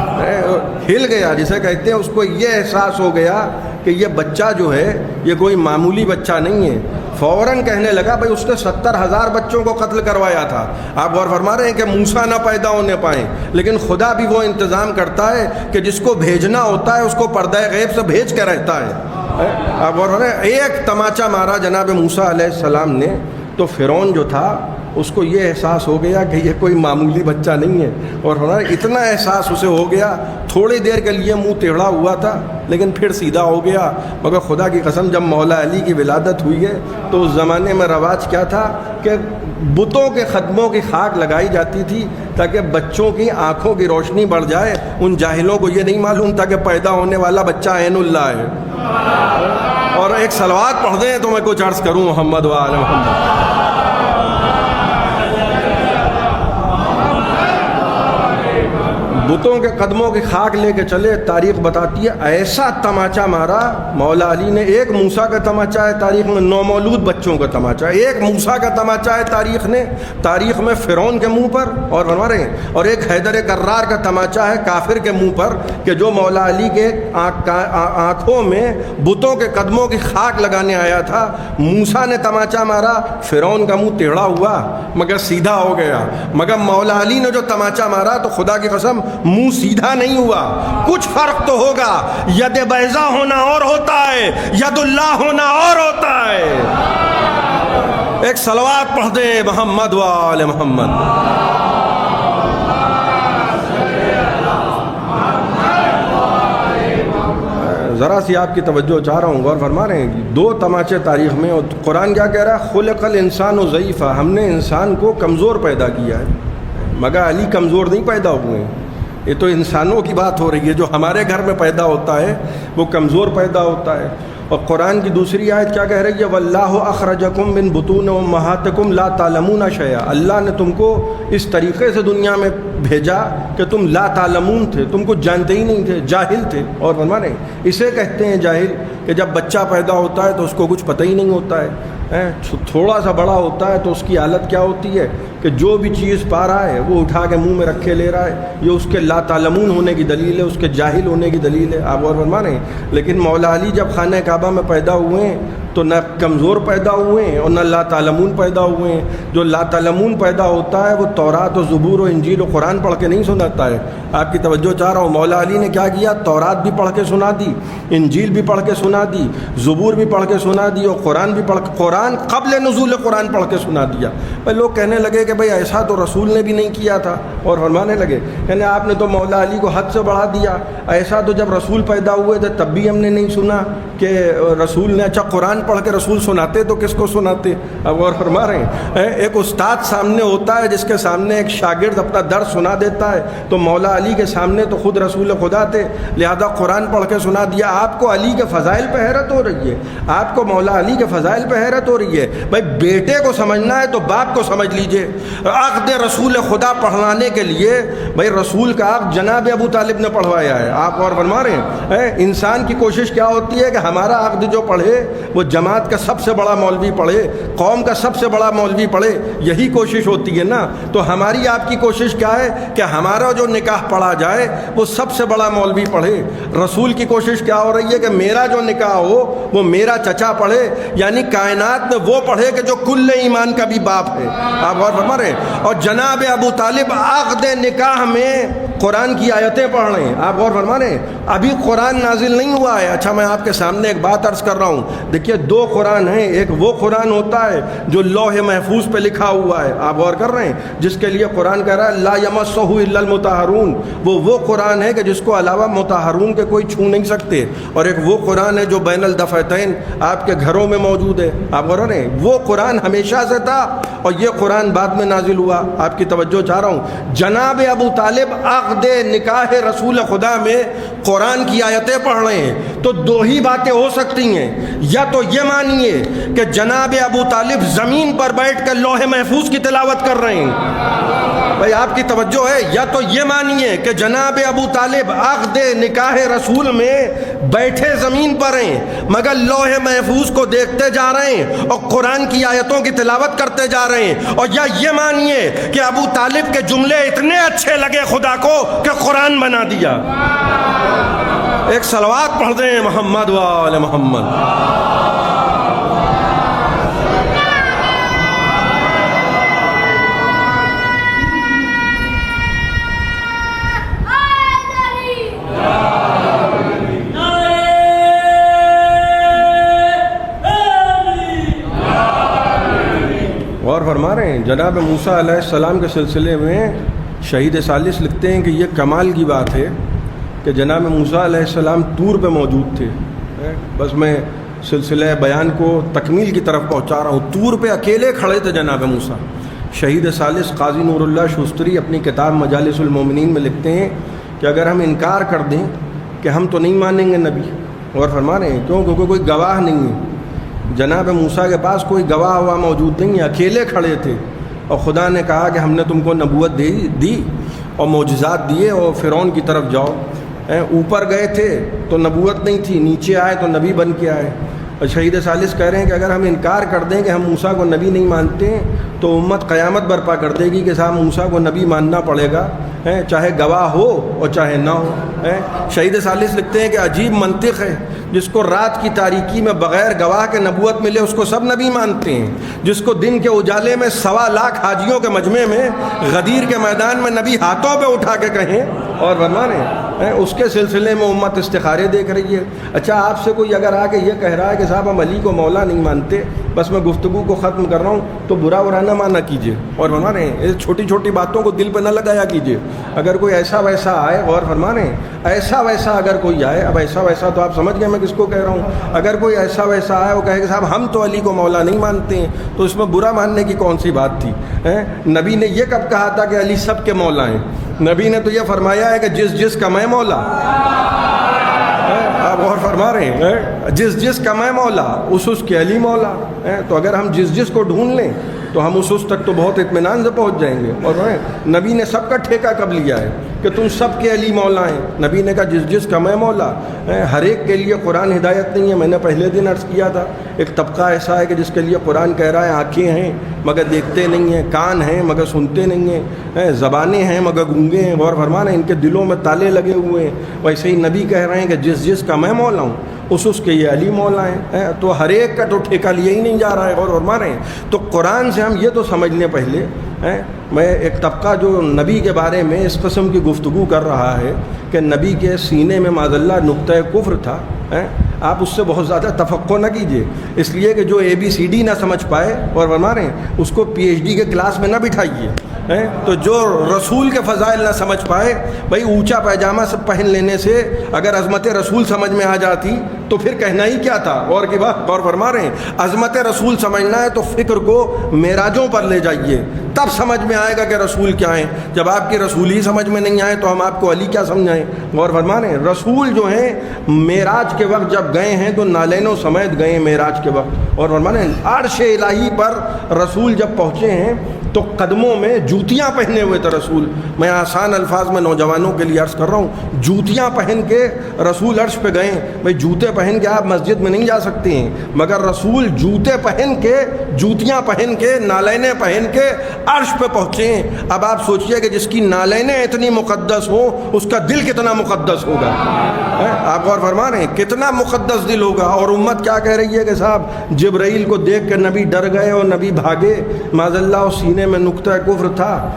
ہل گیا, جسے کہتے ہیں اس کو یہ احساس ہو گیا کہ یہ بچہ جو ہے یہ کوئی معمولی بچہ نہیں ہے. فوراً کہنے لگا بھائی اس نے 70,000 بچوں کو قتل کروایا تھا. آپ غور فرما رہے ہیں کہ موسیٰ نہ پیدا ہونے پائیں, لیکن خدا بھی وہ انتظام کرتا ہے کہ جس کو بھیجنا ہوتا ہے اس کو پردہ غیب سے بھیج کے رہتا ہے. آپ غور فرما رہے ہیں, ایک تماچا مارا جناب موسیٰ علیہ السلام نے تو فرعون جو تھا اس کو یہ احساس ہو گیا کہ یہ کوئی معمولی بچہ نہیں ہے. اور اتنا احساس اسے ہو گیا, تھوڑی دیر کے لیے منہ ٹیڑھا ہوا تھا لیکن پھر سیدھا ہو گیا. مگر خدا کی قسم جب مولا علی کی ولادت ہوئی ہے تو اس زمانے میں رواج کیا تھا کہ بتوں کے قدموں کی خاک لگائی جاتی تھی تاکہ بچوں کی آنکھوں کی روشنی بڑھ جائے. ان جاہلوں کو یہ نہیں معلوم تھا کہ پیدا ہونے والا بچہ عین اللہ ہے. اور ایک صلوات پڑھ دیں تو میں کچھ عرض کروں محمد و آل محمد. بتوں کے قدموں کی خاک لے کے چلے. تاریخ بتاتی ہے ایسا تماچا مارا مولا علی نے. ایک موسیٰ کا تماچا ہے تاریخ میں, نومولود بچوں کا تماچا. ایک موسیٰ کا تماچا ہے تاریخ میں فرعون کے منہ پر, اور بنوا رہے ہیں. اور ایک حیدر کرار کا تماچا ہے کافر کے منہ پر کہ جو مولا علی کے آنکھوں میں بتوں کے قدموں کی خاک لگانے آیا تھا. موسیٰ نے تماچا مارا, فرعون کا منہ ٹیڑھا ہوا مگر سیدھا ہو گیا. مگر مولا علی نے جو تماچا مارا تو خدا کی قسم منہ سیدھا نہیں ہوا. کچھ فرق تو ہوگا, ید بیضا ہونا اور ہوتا ہے, ید اللہ ہونا اور ہوتا ہے. ایک صلوات پڑھ دے محمد و آل محمد. ذرا سی آپ کی توجہ چاہ رہا ہوں، غور فرما رہے ہیں، دو تماچے تاریخ میں، اور قرآن کیا کہہ رہا ہے؟ خلق الانسان ضعیفا، ہم نے انسان کو کمزور پیدا کیا ہے، مگر علی کمزور نہیں پیدا ہوئے ہیں، یہ تو انسانوں کی بات ہو رہی ہے، جو ہمارے گھر میں پیدا ہوتا ہے وہ کمزور پیدا ہوتا ہے۔ اور قرآن کی دوسری آیت کیا کہہ رہی ہے؟ واللہ اخرجکم من بطون امہاتکم لا تعلمون شیئا، اللہ نے تم کو اس طریقے سے دنیا میں بھیجا کہ تم لا تعلمون تھے، تم کو جانتے ہی نہیں تھے، جاہل تھے۔ اور فرما رہے ہیں اسے کہتے ہیں جاہل کہ جب بچہ پیدا ہوتا ہے تو اس کو کچھ پتہ ہی نہیں ہوتا ہے، تھوڑا سا بڑا ہوتا ہے تو اس کی حالت کیا ہوتی ہے کہ جو بھی چیز پا رہا ہے وہ اٹھا کے منہ میں رکھے لے رہا ہے، یہ اس کے لا تعلمون ہونے کی دلیل ہے، اس کے جاہل ہونے کی دلیل ہے۔ آپ اور فرما رہے ہیں لیکن مولا علی جب خانہ کعبہ میں پیدا ہوئے ہیں تو نہ کمزور پیدا ہوئے ہیں اور نہ لا تعلمون پیدا ہوئے ہیں۔ جو لا تعلمون پیدا ہوتا ہے وہ تورات و زبور و انجیل و قرآن پڑھ کے نہیں سناتا ہے۔ آپ کی توجہ چاہ رہا ہوں، مولا علی نے کیا کیا؟ تورات بھی پڑھ کے سنا دی، انجیل بھی پڑھ کے سنا دی، زبور بھی پڑھ کے سنا دی، اور قرآن بھی قرآن قبل نزول قرآن پڑھ کے سنا دیا۔ بھائی لوگ کہنے لگے کہ بھائی ایسا تو رسول نے بھی نہیں کیا تھا، اور فرمانے لگے کہنے آپ نے تو مولا علی کو حد سے بڑھا دیا، ایسا تو جب رسول پیدا ہوئے تھے تب بھی ہم نے نہیں سنا کہ رسول نے، اچھا قرآن پڑھ کے رسول سناتے تو کس کو سناتے؟ اب غور فرما رہے ہیں، ایک استاد سامنے ہوتا ہے جس کے سامنے ایک شاگرد اپنا درس سنا دیتا ہے، تو مولا علی کے سامنے تو خود رسول خدا تھے، لہذا قرآن پڑھ کے سنا دیا۔ آپ کو علی کے فضائل پہ حیرت ہو رہی ہے، آپ کو مولا علی کے فضائل پہ حیرت ہو رہی ہے؟ بھائی بیٹے کو سمجھنا ہے تو باپ کو سمجھ لیجئے۔ عقد رسول خدا پڑھوانے کے لیے بھائی رسول کا عقد جناب ابو طالب نے پڑھوایا ہے۔ آپ اور فرما رہے ہیں انسان کی کوشش کیا ہوتی ہے کہ ہمارا عقد جو پڑھے وہ جماعت کا سب سے بڑا مولوی پڑھے، قوم کا سب سے بڑا مولوی پڑھے، یہی کوشش ہوتی ہے نا۔ تو ہماری آپ کی کوشش کیا ہے کہ ہمارا جو نکاح پڑھا جائے وہ سب سے بڑا مولوی پڑھے۔ رسول کی کوشش کیا ہو رہی ہے کہ میرا جو نکاح ہو وہ میرا چچا پڑھے، یعنی کائنات میں وہ پڑھے کہ جو کل ایمان کا بھی باپ ہے۔ آپ غور فرما رہے ہیں، اور جناب ابو طالب عقد نکاح میں قرآن کی آیتیں پڑھ رہے ہیں۔ آپ غور فرما رہے ہیں، ابھی قرآن نازل نہیں ہوا ہے۔ اچھا میں آپ کے سامنے ایک بات عرض کر رہا ہوں، دیکھیے دو قرآن ہیں، ایک وہ قرآن ہوتا ہے جو لوح محفوظ پہ لکھا ہوا ہے، آپ غور کر رہے ہیں، جس کے لیے قرآن کہہ رہا ہے لا یمسہ الا المطہرون، وہ قرآن ہے کہ جس کو علاوہ مطہرون کے کوئی چھو نہیں سکتے، اور ایک وہ قرآن ہے جو بین الدفتین آپ کے گھروں میں موجود ہے۔ آپ غور کریں، وہ قرآن ہمیشہ سے تھا اور یہ قرآن بعد میں نازل ہوا۔ آپ کی توجہ چاہ رہا ہوں، جناب ابو طالب عقد نکاح رسول خدا میں قرآن کی آیتیں پڑھ رہے ہیں، تو دو ہی باتیں ہو سکتی ہیں، یا تو یہ مانیے کہ جناب ابو طالب زمین پر بیٹھ کر لوح محفوظ کی تلاوت کر رہے ہیں۔ بھائی آپ کی توجہ ہے، یا تو یہ مانیے کہ جناب ابو طالب عقد نکاح رسول میں بیٹھے زمین پر ہیں مگر لوح محفوظ کو دیکھتے جا رہے ہیں اور قرآن کی آیتوں کی تلاوت کرتے جا رہے ہیں، اور یا یہ مانیے کہ ابو طالب کے جملے اتنے اچھے لگے خدا کو کہ قرآن بنا دیا۔ ایک صلوات پڑھ دیں محمد و آل محمد۔ اور فرما رہے ہیں جناب موسیٰ علیہ السلام کے سلسلے میں شہید ثالث لکھتے ہیں کہ یہ کمال کی بات ہے کہ جناب موسیٰ علیہ السلام طور پہ موجود تھے۔ بس میں سلسلہ بیان کو تکمیل کی طرف پہنچا رہا ہوں، طور پہ اکیلے کھڑے تھے جناب موسیٰ۔ شہید ثالث قاضی نور اللہ شوستری اپنی کتاب مجالس المومنین میں لکھتے ہیں کہ اگر ہم انکار کر دیں کہ ہم تو نہیں مانیں گے نبی، اور فرما رہے ہیں کیونکہ کوئی گواہ نہیں ہے، جناب موسیٰ کے پاس کوئی گواہ ہوا موجود نہیں ہے، اکیلے کھڑے تھے، اور خدا نے کہا کہ ہم نے تم کو نبوت دی اور معجزات دیے اور فرعون کی طرف جاؤ۔ اوپر گئے تھے تو نبوت نہیں تھی، نیچے آئے تو نبی بن کے آئے۔ اور شہید ثالث کہہ رہے ہیں کہ اگر ہم انکار کر دیں کہ ہم موسیٰ کو نبی نہیں مانتے تو امت قیامت برپا کر دے گی کہ صاحب موسیٰ کو نبی ماننا پڑے گا، چاہے گواہ ہو اور چاہے نہ ہو۔ شہید ثالث لکھتے ہیں کہ عجیب منطق ہے، جس کو رات کی تاریکی میں بغیر گواہ کے نبوت ملے اس کو سب نبی مانتے ہیں، جس کو دن کے اجالے میں 1.25 لاکھ حاجیوں کے مجمع میں غدیر کے میدان میں نبی ہاتھوں پہ اٹھا کے کہیں اور فرمانے اس کے سلسلے میں امت استخارے دیکھ رہی ہے۔ اچھا آپ سے کوئی اگر آ کے یہ کہہ رہا ہے کہ صاحب ہم علی کو مولا نہیں مانتے، بس میں گفتگو کو ختم کر رہا ہوں، تو برا نہ مانا کیجیے، اور فرما رہے ہیں چھوٹی چھوٹی باتوں کو دل پہ نہ لگایا کیجیے۔ اگر کوئی ایسا ویسا آئے، غور فرما رہے ہیں، ایسا ویسا اگر کوئی آئے، اب ایسا ویسا تو آپ سمجھ گئے میں کس کو کہہ رہا ہوں، اگر کوئی ایسا ویسا آئے وہ کہے کہ صاحب ہم تو علی کو مولا نہیں مانتے ہیں، تو اس میں برا ماننے کی کون سی بات تھی؟ نبی نے یہ کب کہا تھا کہ علی سب کے مولا ہیں؟ نبی نے تو یہ فرمایا ہے کہ جس کا میں مولا، آپ غور فرما رہے ہیں، جس کا میں مولا اس کے علی مولا۔ تو اگر ہم جس کو ڈھونڈ لیں تو ہم اس تک تو بہت اطمینان سے پہنچ جائیں گے۔ اور نبی نے سب کا ٹھیکہ کب لیا ہے کہ تم سب کے علی مولا ہیں؟ نبی نے کہا جس کا میں مولا۔ ہر ایک کے لیے قرآن ہدایت نہیں ہے، میں نے پہلے دن عرض کیا تھا، ایک طبقہ ایسا ہے کہ جس کے لیے قرآن کہہ رہا ہے آنکھیں ہیں مگر دیکھتے نہیں ہیں، کان ہیں مگر سنتے نہیں ہیں، زبانیں ہیں مگر گونگے ہیں، غور فرمانا ان کے دلوں میں تالے لگے ہوئے ہیں۔ ویسے ہی نبی کہہ رہے ہیں کہ جس کا میں مولا ہوں اس کے یہ علی مولا ہیں۔ تو ہر ایک کا تو ٹھیکہ لیا ہی نہیں جا رہا ہے، غور فرما رہے ہیں۔ تو قرآن سے ہم یہ تو سمجھ لیں پہلے، میں ایک طبقہ جو نبی کے بارے میں اس قسم کی گفتگو کر رہا ہے کہ نبی کے سینے میں معاذ اللہ نقطہ کفر تھا، آپ اس سے بہت زیادہ توقع نہ کیجیے، اس لیے کہ جو ABCD نہ سمجھ پائے، اور فرما رہے ہیں اس کو PhD کے کلاس میں نہ بٹھائیے۔ تو جو رسول کے فضائل نہ سمجھ پائے، بھائی اونچا پیجامہ سب پہن لینے سے اگر عظمت رسول سمجھ میں آ جاتی تو پھر کہنا ہی کیا تھا؟ اور کی بات غور فرما رہے ہیں، عظمت رسول سمجھنا ہے تو فکر کو معراجوں پر لے جائیے، تب سمجھ میں آئے گا کہ رسول کیا ہیں۔ جب آپ کی رسول ہی سمجھ میں نہیں آئے تو ہم آپ کو علی کیا سمجھائیں؟ غور فرما رہے ہیں، رسول جو ہیں معراج کے وقت جب گئے ہیں تو نالینوں سمیت گئے معراج کے وقت، اور فرما رہے ہیں عرش الہی پر رسول جب پہنچے ہیں تو قدموں میں جوتیاں پہنے ہوئے تھے رسول۔ میں آسان الفاظ میں نوجوانوں کے لیے عرض کر رہا ہوں، جوتیاں پہن کے رسول عرش پہ گئے۔ بھائی جوتے پہن کے آپ مسجد میں نہیں جا سکتے ہیں، مگر رسول جوتے پہن کے، جوتیاں پہن کے، نالینیں پہن کے عرش پہ پہنچے ہیں۔ اب آپ سوچئے کہ جس کی نالینیں اتنی مقدس ہوں اس کا دل کتنا مقدس ہوگا۔ آپ غور فرما رہے ہیں کتنا مقدس دل ہوگا۔ اور امت کیا کہہ رہی ہے کہ صاحب جبرائیل کو دیکھ کے نبی ڈر گئے اور نبی بھاگے، معاذ اللہ اور سینے میں نقطہ کفر تھا۔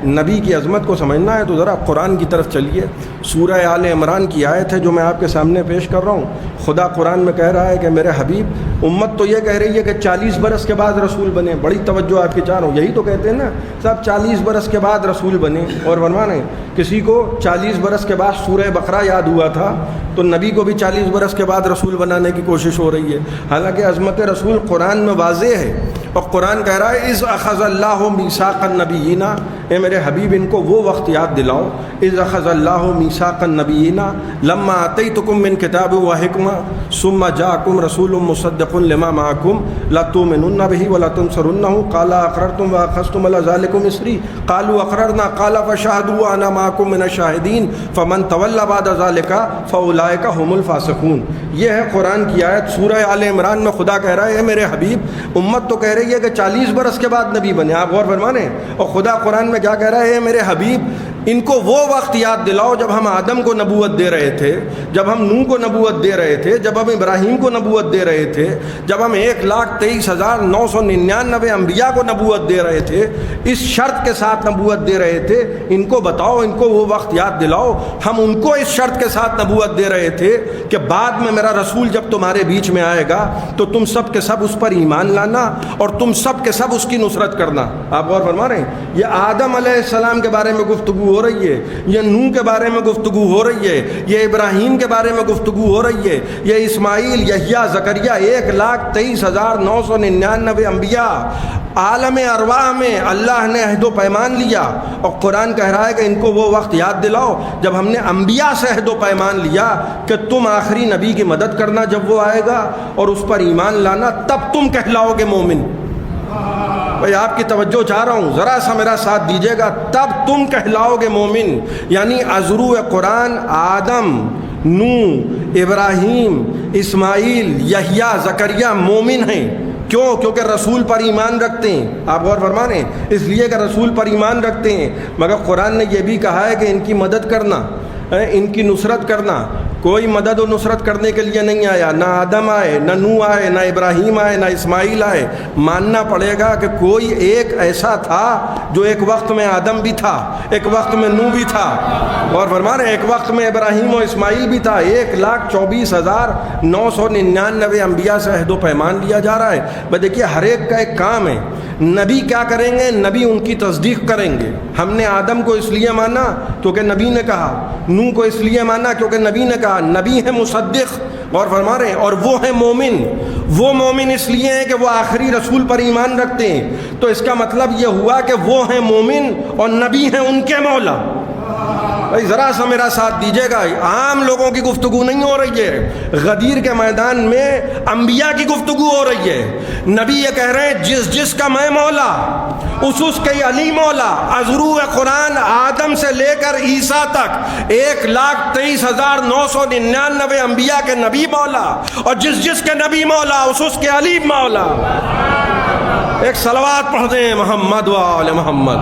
نبی کی عظمت کو سمجھنا ہے تو ذرا قرآن کی طرف چلیے۔ سورہ آل عمران کی آیت ہے جو میں آپ کے سامنے پیش کر رہا ہوں۔ خدا قرآن میں کہہ رہا ہے کہ میرے حبیب، امت تو یہ کہہ رہی ہے کہ 40 برس کے بعد رسول بنے، بڑی توجہ آپ کی چاہ رہا ہوں، یہی تو کہتے ہیں نا صاحب 40 برس کے بعد رسول بنے۔ اور فرمانے کسی کو 40 برس کے بعد سورہ بقرہ یاد ہوا تھا تو نبی کو بھی 40 برس کے بعد رسول بنانے کی کوشش ہو رہی ہے، حالانکہ عظمت رسول قرآن میں واضح ہے۔ اور قرآن کہہ رہا ہے اذ اخذ اللہ میثاق النبیین، اے میرے حبیب ان کو وہ وقت یاد دلاؤ، اذ اخذ اللہ میثاق النبیین لما آتیتکم من کتاب و حکمہ ثم جاءکم رسول مصدق لما معکم لتؤمنن بہ ولتنصرنہ قال اقررتم واخذتم علی ذلکم اصری قالوا اقررنا قال فشہدوا وانا معکم من الشاہدین فمن تولی بعد ذلک فاولئک هم الفاسقون۔ یہ ہے قرآن کی آیت سورہ آل عمران میں۔ خدا کہہ رہا ہے اے میرے حبیب، امت تو کہہ رہی ہے کہ 40 برس کے بعد نبی بنے، آپ غور فرمانے، اور خدا قرآن میں کیا کہہ رہا ہے اے میرے حبیب ان کو وہ وقت یاد دلاؤ جب ہم آدم کو نبوت دے رہے تھے، جب ہم نوح کو نبوت دے رہے تھے، جب ہم ابراہیم کو نبوت دے رہے تھے، جب ہم 1,23,999 انبیاء کو نبوت دے رہے تھے، اس شرط کے ساتھ نبوت دے رہے تھے، ان کو بتاؤ، ان کو وہ وقت یاد دلاؤ۔ ہم ان کو اس شرط کے ساتھ نبوت دے رہے تھے کہ بعد میں میرا رسول جب تمہارے بیچ میں آئے گا تو تم سب کے سب اس پر ایمان لانا اور تم سب کے سب اس کی نصرت کرنا۔ آپ غور فرما رہے ہیں، یہ آدم علیہ السلام کے بارے میں گفتگو ہو رہی ہے، یہ نوح کے بارے میں گفتگو ہو رہی ہے، یہ ابراہیم کے بارے میں گفتگو ہو رہی ہے، یہ اسماعیل، یحییٰ، زکریا، 1,23,999 انبیاء عالم ارواح میں اللہ نے عہد و پیمان لیا۔ اور قرآن کہہ رہا ہے کہ ان کو وہ وقت یاد دلاؤ جب ہم نے انبیاء سے عہد و پیمان لیا کہ تم آخری نبی کی مدد کرنا جب وہ آئے گا اور اس پر ایمان لانا، تب تم کہلاؤ گے مومن۔ بھائی آپ کی توجہ چاہ رہا ہوں، ذرا سا میرا ساتھ دیجیے گا، تب تم کہلاؤ گے مومن۔ یعنی ازرو قرآن آدم، نوح، ابراہیم، اسماعیل، یحییٰ، زکریا مومن ہیں۔ کیوں؟ کیونکہ رسول پر ایمان رکھتے ہیں۔ آپ غور فرمانے، اس لیے کہ رسول پر ایمان رکھتے ہیں، مگر قرآن نے یہ بھی کہا ہے کہ ان کی مدد کرنا، ان کی نصرت کرنا، کوئی مدد و نصرت کرنے کے لیے نہیں آیا، نہ آدم آئے، نہ نوح آئے، نہ ابراہیم آئے، نہ اسماعیل آئے۔ ماننا پڑے گا کہ کوئی ایک ایسا تھا جو ایک وقت میں آدم بھی تھا، ایک وقت میں نوح بھی تھا، اور فرما رہے ہیں ایک وقت میں ابراہیم و اسماعیل بھی تھا۔ 1,24,999 انبیاء سے عہد و پیمان لیا جا رہا ہے۔ بس دیکھیے ہر ایک کا ایک کام ہے۔ نبی کیا کریں گے؟ نبی ان کی تصدیق کریں گے۔ ہم نے آدم کو اس لیے مانا کیونکہ نبی نے کہا، نوح کو اس لیے مانا کیونکہ نبی نے کہا۔ نبی ہے مصدق، اور فرما رہے ہیں، اور وہ ہے مومن۔ وہ مومن اس لیے ہیں کہ وہ آخری رسول پر ایمان رکھتے ہیں، تو اس کا مطلب یہ ہوا کہ وہ ہیں مومن اور نبی ہیں ان کے مولا۔ بھائی ذرا سا میرا ساتھ دیجیے گا، عام لوگوں کی گفتگو نہیں ہو رہی ہے، غدیر کے میدان میں انبیاء کی گفتگو ہو رہی ہے۔ نبی یہ کہہ رہے ہیں جس کا میں مولا، اس کے علی مولا۔ ازرو قرآن آدم سے لے کر عیسیٰ تک 1,23,999 انبیاء کے نبی مولا، اور جس کے نبی مولا اس کے علی مولا۔ ایک صلوات پڑھ دیں محمد و آل محمد۔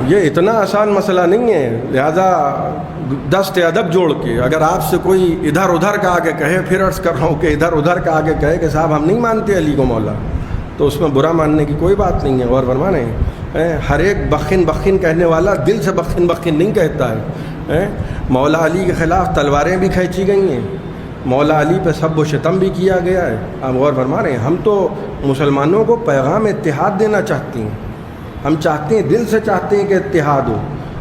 یہ اتنا آسان مسئلہ نہیں ہے، لہذا دست ادب جوڑ کے اگر آپ سے کوئی ادھر ادھر کا آگے کہے، پھر عرض کر رہا ہوں کہ ادھر ادھر کا آگے کہے کہ صاحب ہم نہیں مانتے علی کو مولا، تو اس میں برا ماننے کی کوئی بات نہیں ہے۔ اور فرمانے ہر ایک بخن کہنے والا دل سے بخن نہیں کہتا ہے۔ مولا علی کے خلاف تلواریں بھی کھینچی گئی ہیں، مولا علی پہ سب و شتم بھی کیا گیا ہے۔ آپ غور فرما رہے ہیں، ہم تو مسلمانوں کو پیغام اتحاد دینا چاہتے ہیں، ہم چاہتے ہیں، دل سے چاہتے ہیں کہ اتحاد ہو،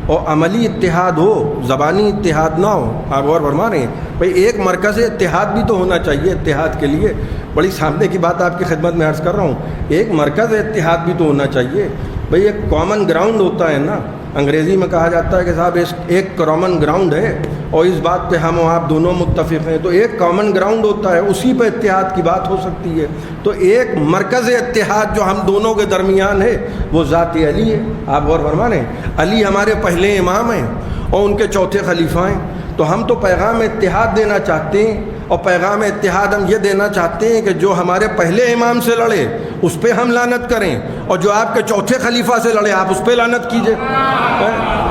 اور عملی اتحاد ہو، زبانی اتحاد نہ ہو۔ آپ غور فرما رہے ہیں بھائی ایک مرکز اتحاد بھی تو ہونا چاہیے۔ اتحاد کے لیے بڑی سامنے کی بات آپ کی خدمت میں عرض کر رہا ہوں، ایک مرکز اتحاد بھی تو ہونا چاہیے۔ بھائی ایک کامن گراؤنڈ ہوتا ہے نا، انگریزی میں کہا جاتا ہے کہ صاحب ایک کامن گراؤنڈ ہے اور اس بات پہ ہم و آپ دونوں متفق ہیں، تو ایک کامن گراؤنڈ ہوتا ہے، اسی پہ اتحاد کی بات ہو سکتی ہے۔ تو ایک مرکز اتحاد جو ہم دونوں کے درمیان ہے وہ ذات علی ہے۔ آپ غور فرما رہے ہیں، علی ہمارے پہلے امام ہیں اور ان کے چوتھے خلیفہ ہیں، تو ہم تو پیغام اتحاد دینا چاہتے ہیں، اور پیغام اتحاد ہم یہ دینا چاہتے ہیں کہ جو ہمارے پہلے امام سے لڑے اس پہ ہم لعنت کریں، اور جو آپ کے چوتھے خلیفہ سے لڑے آپ اس پہ لعنت کیجئے۔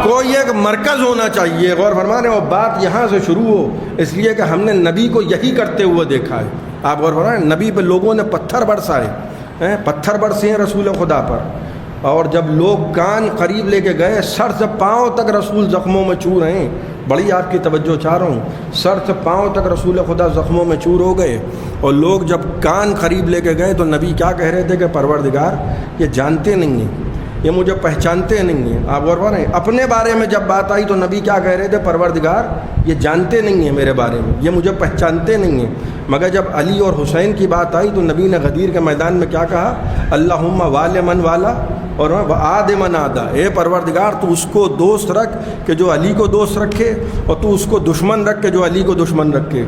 کوئی ایک مرکز ہونا چاہیے، غور فرما رہے ہیں، اور بات یہاں سے شروع ہو، اس لیے کہ ہم نے نبی کو یہی کرتے ہوئے دیکھا ہے۔ آپ غور فرما رہے ہیں، نبی پہ لوگوں نے پتھر برسے ہیں رسول خدا پر، اور جب لوگ کان قریب لے کے گئے، سر سے پاؤں تک رسول زخموں میں چور ہیں۔ بڑی آپ کی توجہ چاہ رہا ہوں، سر سے پاؤں تک رسول خدا زخموں میں چور ہو گئے، اور لوگ جب کان قریب لے کے گئے تو نبی کیا کہہ رہے تھے کہ پروردگار یہ جانتے نہیں ہیں، یہ مجھے پہچانتے نہیں ہیں۔ آپ غور فرما رہے ہیں، اپنے بارے میں جب بات آئی تو نبی کیا کہہ رہے تھے؟ پروردگار یہ جانتے نہیں ہیں میرے بارے میں، یہ مجھے پہچانتے نہیں ہیں۔ مگر جب علی اور حسین کی بات آئی تو نبی نے غدیر کے میدان میں کیا کہا؟ اللہم وال من والا اور عاد من عادا، اے پروردگار تو اس کو دوست رکھ کہ جو علی کو دوست رکھے، اور تو اس کو دشمن رکھ کہ جو علی کو دشمن رکھے۔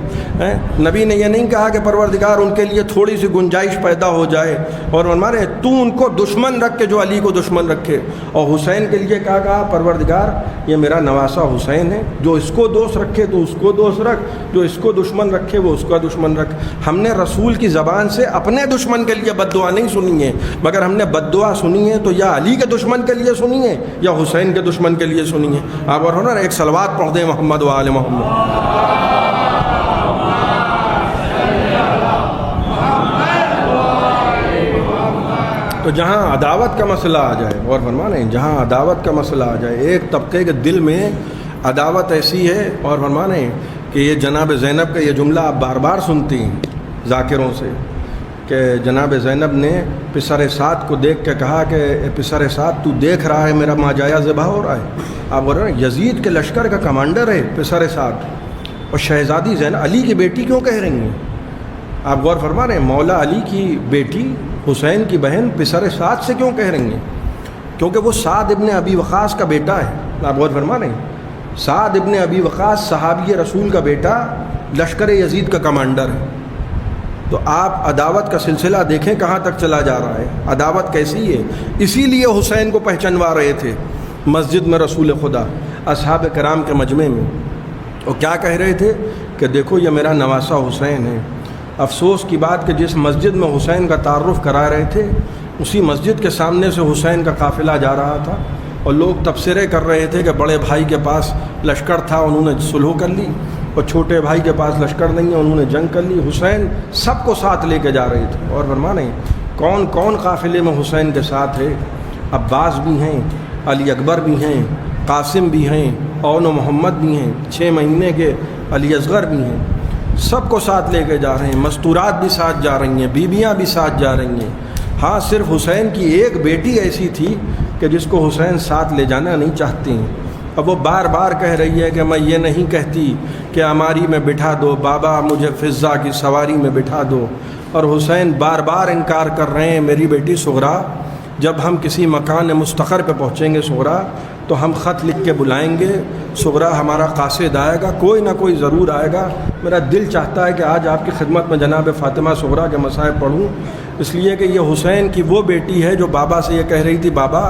نبی نے یہ نہیں کہا کہ پروردگار ان کے لیے تھوڑی سی گنجائش پیدا ہو جائے، اور ہمارے تو ان کو دشمن رکھ کے جو علی کو دشمن رکھے۔ اور حسین کے لیے کیا کہا؟ پروردگار یہ میرا نواسہ حسین ہے، جو اس کو دوست رکھے تو اس کو دوست رکھ، جو اس کو دشمن رکھے وہ اس کا دشمن رکھ۔ ہم نے رسول کی زبان سے اپنے دشمن کے لیے بد دعا نہیں سنی ہے، مگر ہم نے بد دعا سنی ہے تو یا علی کے دشمن کے لیے سنی ہے یا حسین کے دشمن کے لیے سنی ہے۔ آپ اور ہونا ایک صلوات پڑھ دیں محمد و آل محمد۔ تو جہاں عداوت کا مسئلہ آ جائے، اور فرمانے جہاں عداوت کا مسئلہ آ جائے، ایک طبقے کے دل میں عداوت ایسی ہے، اور فرمانے کہ یہ جناب زینب کا یہ جملہ آپ بار بار سنتی ہیں ذاکروں سے، کہ جناب زینب نے پسر سعد کو دیکھ کے کہا کہ پسر سعد تو دیکھ رہا ہے میرا ماجایا ذبح ہو رہا ہے۔ آپ بول رہے ہیں یزید کے لشکر کا کمانڈر ہے پسر سعد، اور شہزادی زینب علی کی بیٹی کیوں کہہ رہی ہیں؟ آپ غور فرما رہے ہیں، مولا علی کی بیٹی حسین کی بہن پسر سعد سے کیوں کہہ رہی ہیں؟ کیونکہ وہ سعد ابن ابی وقاص کا بیٹا ہے۔ آپ غور فرما رہے ہیں، سعد ابن ابی وقاص صحابی رسول کا بیٹا لشکر یزید کا کمانڈر ہے۔ تو آپ عداوت کا سلسلہ دیکھیں کہاں تک چلا جا رہا ہے، عداوت کیسی ہے۔ اسی لیے حسین کو پہچنوا رہے تھے مسجد میں رسول خدا اصحاب کرام کے مجمع میں، اور کیا کہہ رہے تھے کہ دیکھو یہ میرا نواسہ حسین ہے۔ افسوس کی بات کہ جس مسجد میں حسین کا تعارف کرا رہے تھے اسی مسجد کے سامنے سے حسین کا قافلہ جا رہا تھا اور لوگ تبصرے کر رہے تھے کہ بڑے بھائی کے پاس لشکر تھا، انہوں نے صلح کر لی، اور چھوٹے بھائی کے پاس لشکر نہیں ہے، انہوں نے جنگ کر لی۔ حسین سب کو ساتھ لے کے جا رہے تھے، اور فرمانے کون کون قافلے میں حسین کے ساتھ ہے؟ عباس بھی ہیں، علی اکبر بھی ہیں، قاسم بھی ہیں، اون و محمد بھی ہیں، 6 مہینے کے علی اصغر بھی ہیں، سب کو ساتھ لے کے جا رہے ہیں، مستورات بھی ساتھ جا رہی ہیں، بیویاں بھی ساتھ جا رہی ہیں۔ ہاں صرف حسین کی ایک بیٹی ایسی تھی کہ جس کو حسین ساتھ لے جانا نہیں چاہتے ہیں۔ اب وہ بار بار کہہ رہی ہے کہ میں یہ نہیں کہتی کہ اماری میں بٹھا دو بابا، مجھے فضہ کی سواری میں بٹھا دو، اور حسین بار بار انکار کر رہے ہیں۔ میری بیٹی صغرا، جب ہم کسی مکان مستقر پہ پہنچیں گے صغرا، تو ہم خط لکھ کے بلائیں گے، صغرا ہمارا قاصد آئے گا، کوئی نہ کوئی ضرور آئے گا۔ میرا دل چاہتا ہے کہ آج آپ کی خدمت میں جناب فاطمہ صغرا کے مصائب پڑھوں، اس لیے کہ یہ حسین کی وہ بیٹی ہے جو بابا سے یہ کہہ رہی تھی، بابا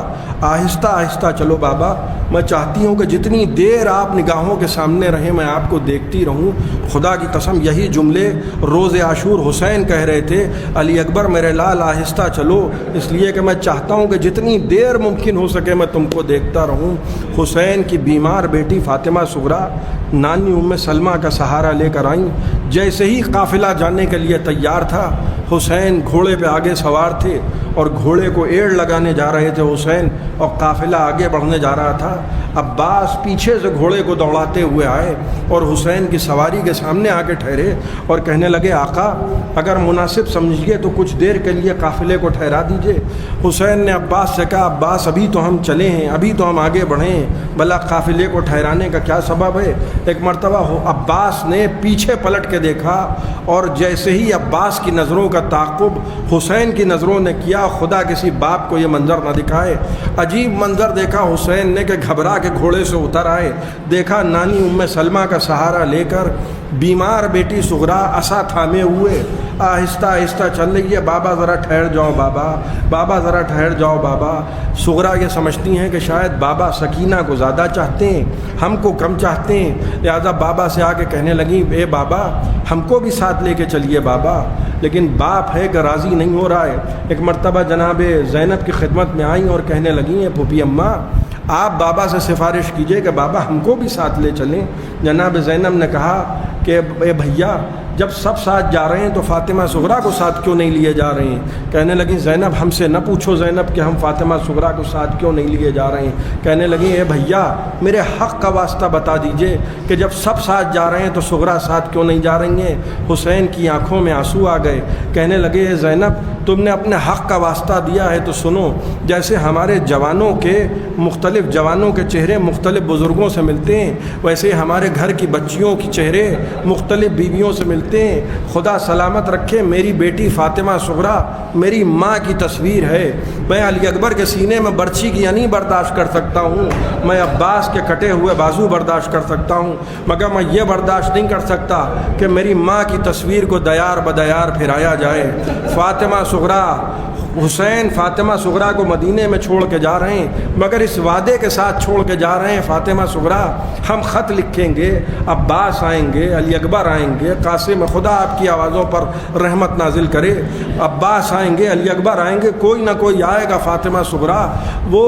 آہستہ آہستہ چلو بابا، میں چاہتی ہوں کہ جتنی دیر آپ نگاہوں کے سامنے رہیں میں آپ کو دیکھتی رہوں۔ خدا کی قسم یہی جملے روز عاشور حسین کہہ رہے تھے، علی اکبر میرے لال آہستہ چلو، اس لیے کہ میں چاہتا ہوں کہ جتنی دیر ممکن ہو سکے میں تم کو دیکھتا رہوں۔ حسین کی بیمار بیٹی فاطمہ صغرا نانی ام سلمہ کا سہارا لے کر آئیں۔ جیسے ہی قافلہ جانے کے لیے تیار تھا، حسین گھوڑے پہ آگے سوار تھے اور گھوڑے کو ایڑ لگانے جا رہے تھے حسین، اور قافلہ آگے بڑھنے جا رہا تھا۔ عباس پیچھے سے گھوڑے کو دوڑاتے ہوئے آئے اور حسین کی سواری کے سامنے آ کے ٹھہرے اور کہنے لگے، آقا اگر مناسب سمجھیے تو کچھ دیر کے لیے قافلے کو ٹھہرا دیجئے۔ حسین نے عباس سے کہا، عباس ابھی تو ہم چلے ہیں، ابھی تو ہم آگے بڑھیں ہیں، بھلا قافلے کو ٹھہرانے کا کیا سبب ہے؟ ایک مرتبہ عباس نے پیچھے پلٹ کے دیکھا، اور جیسے ہی عباس کی نظروں کا تعاقب حسین کی نظروں نے کیا، خدا کسی باپ کو یہ منظر نہ دکھائے، عجیب منظر دیکھا حسین نے کہ گھبرا کے گھوڑے سے اتر آئے، دیکھا نانی ام سلمہ کا سہارا لے کر بیمار بیٹی صغرا عصا تھامے ہوئے آہستہ آہستہ چل رہی ہے۔ بابا ذرا ٹھہر جاؤ بابا، بابا ذرا ٹھہر جاؤ بابا۔ صغرا یہ سمجھتی ہیں کہ شاید بابا سکینہ کو زیادہ چاہتے ہیں، ہم کو کم چاہتے ہیں، لہٰذا بابا سے آ کے کہنے لگیں، اے بابا ہم کو بھی ساتھ لے کے چلیے بابا، لیکن باپ ہے کہ راضی نہیں ہو رہا ہے۔ ایک مرتبہ جناب زینب کی خدمت میں آئیں اور کہنے لگیں، پھوپھی اماں آپ بابا سے سفارش کیجئے کہ بابا ہم کو بھی ساتھ لے چلیں۔ جناب زینب نے کہا کہ اے بھیا جب سب ساتھ جا رہے ہیں تو فاطمہ صغرا کو ساتھ کیوں نہیں لیے جا رہے ہیں؟ کہنے لگیں زینب ہم سے نہ پوچھو زینب کہ ہم فاطمہ صغرا کو ساتھ کیوں نہیں لیے جا رہے ہیں۔ کہنے لگیں اے بھیا میرے حق کا واسطہ بتا دیجئے کہ جب سب ساتھ جا رہے ہیں تو صغرا ساتھ کیوں نہیں جا رہی ہیں؟ حسین کی آنکھوں میں آنسو آ گئے، کہنے لگے اے زینب تم نے اپنے حق کا واسطہ دیا ہے تو سنو، جیسے ہمارے جوانوں کے مختلف جوانوں کے چہرے مختلف بزرگوں سے ملتے ہیں، ویسے ہمارے گھر کی بچیوں کے چہرے مختلف بیویوں سے ملتے ہیں۔ خدا سلامت رکھے میری بیٹی فاطمہ صغرا میری ماں کی تصویر ہے۔ میں علی اکبر کے سینے میں برچھی کی نہیں برداشت کر سکتا ہوں، میں عباس کے کٹے ہوئے بازو برداشت کر سکتا ہوں، مگر میں یہ برداشت نہیں کر سکتا کہ میری ماں کی تصویر کو دیار بدیار پھرایا جائے۔ فاطمہ صغرا حسین فاطمہ صغرا کو مدینے میں چھوڑ کے جا رہے ہیں، مگر اس وعدے کے ساتھ چھوڑ کے جا رہے ہیں، فاطمہ صغرا ہم خط لکھیں گے، عباس آئیں گے، علی اکبر آئیں گے، قاسم خدا آپ کی آوازوں پر رحمت نازل کرے، عباس آئیں گے، علی اکبر آئیں گے، کوئی نہ کوئی آئے گا فاطمہ صغرا۔ وہ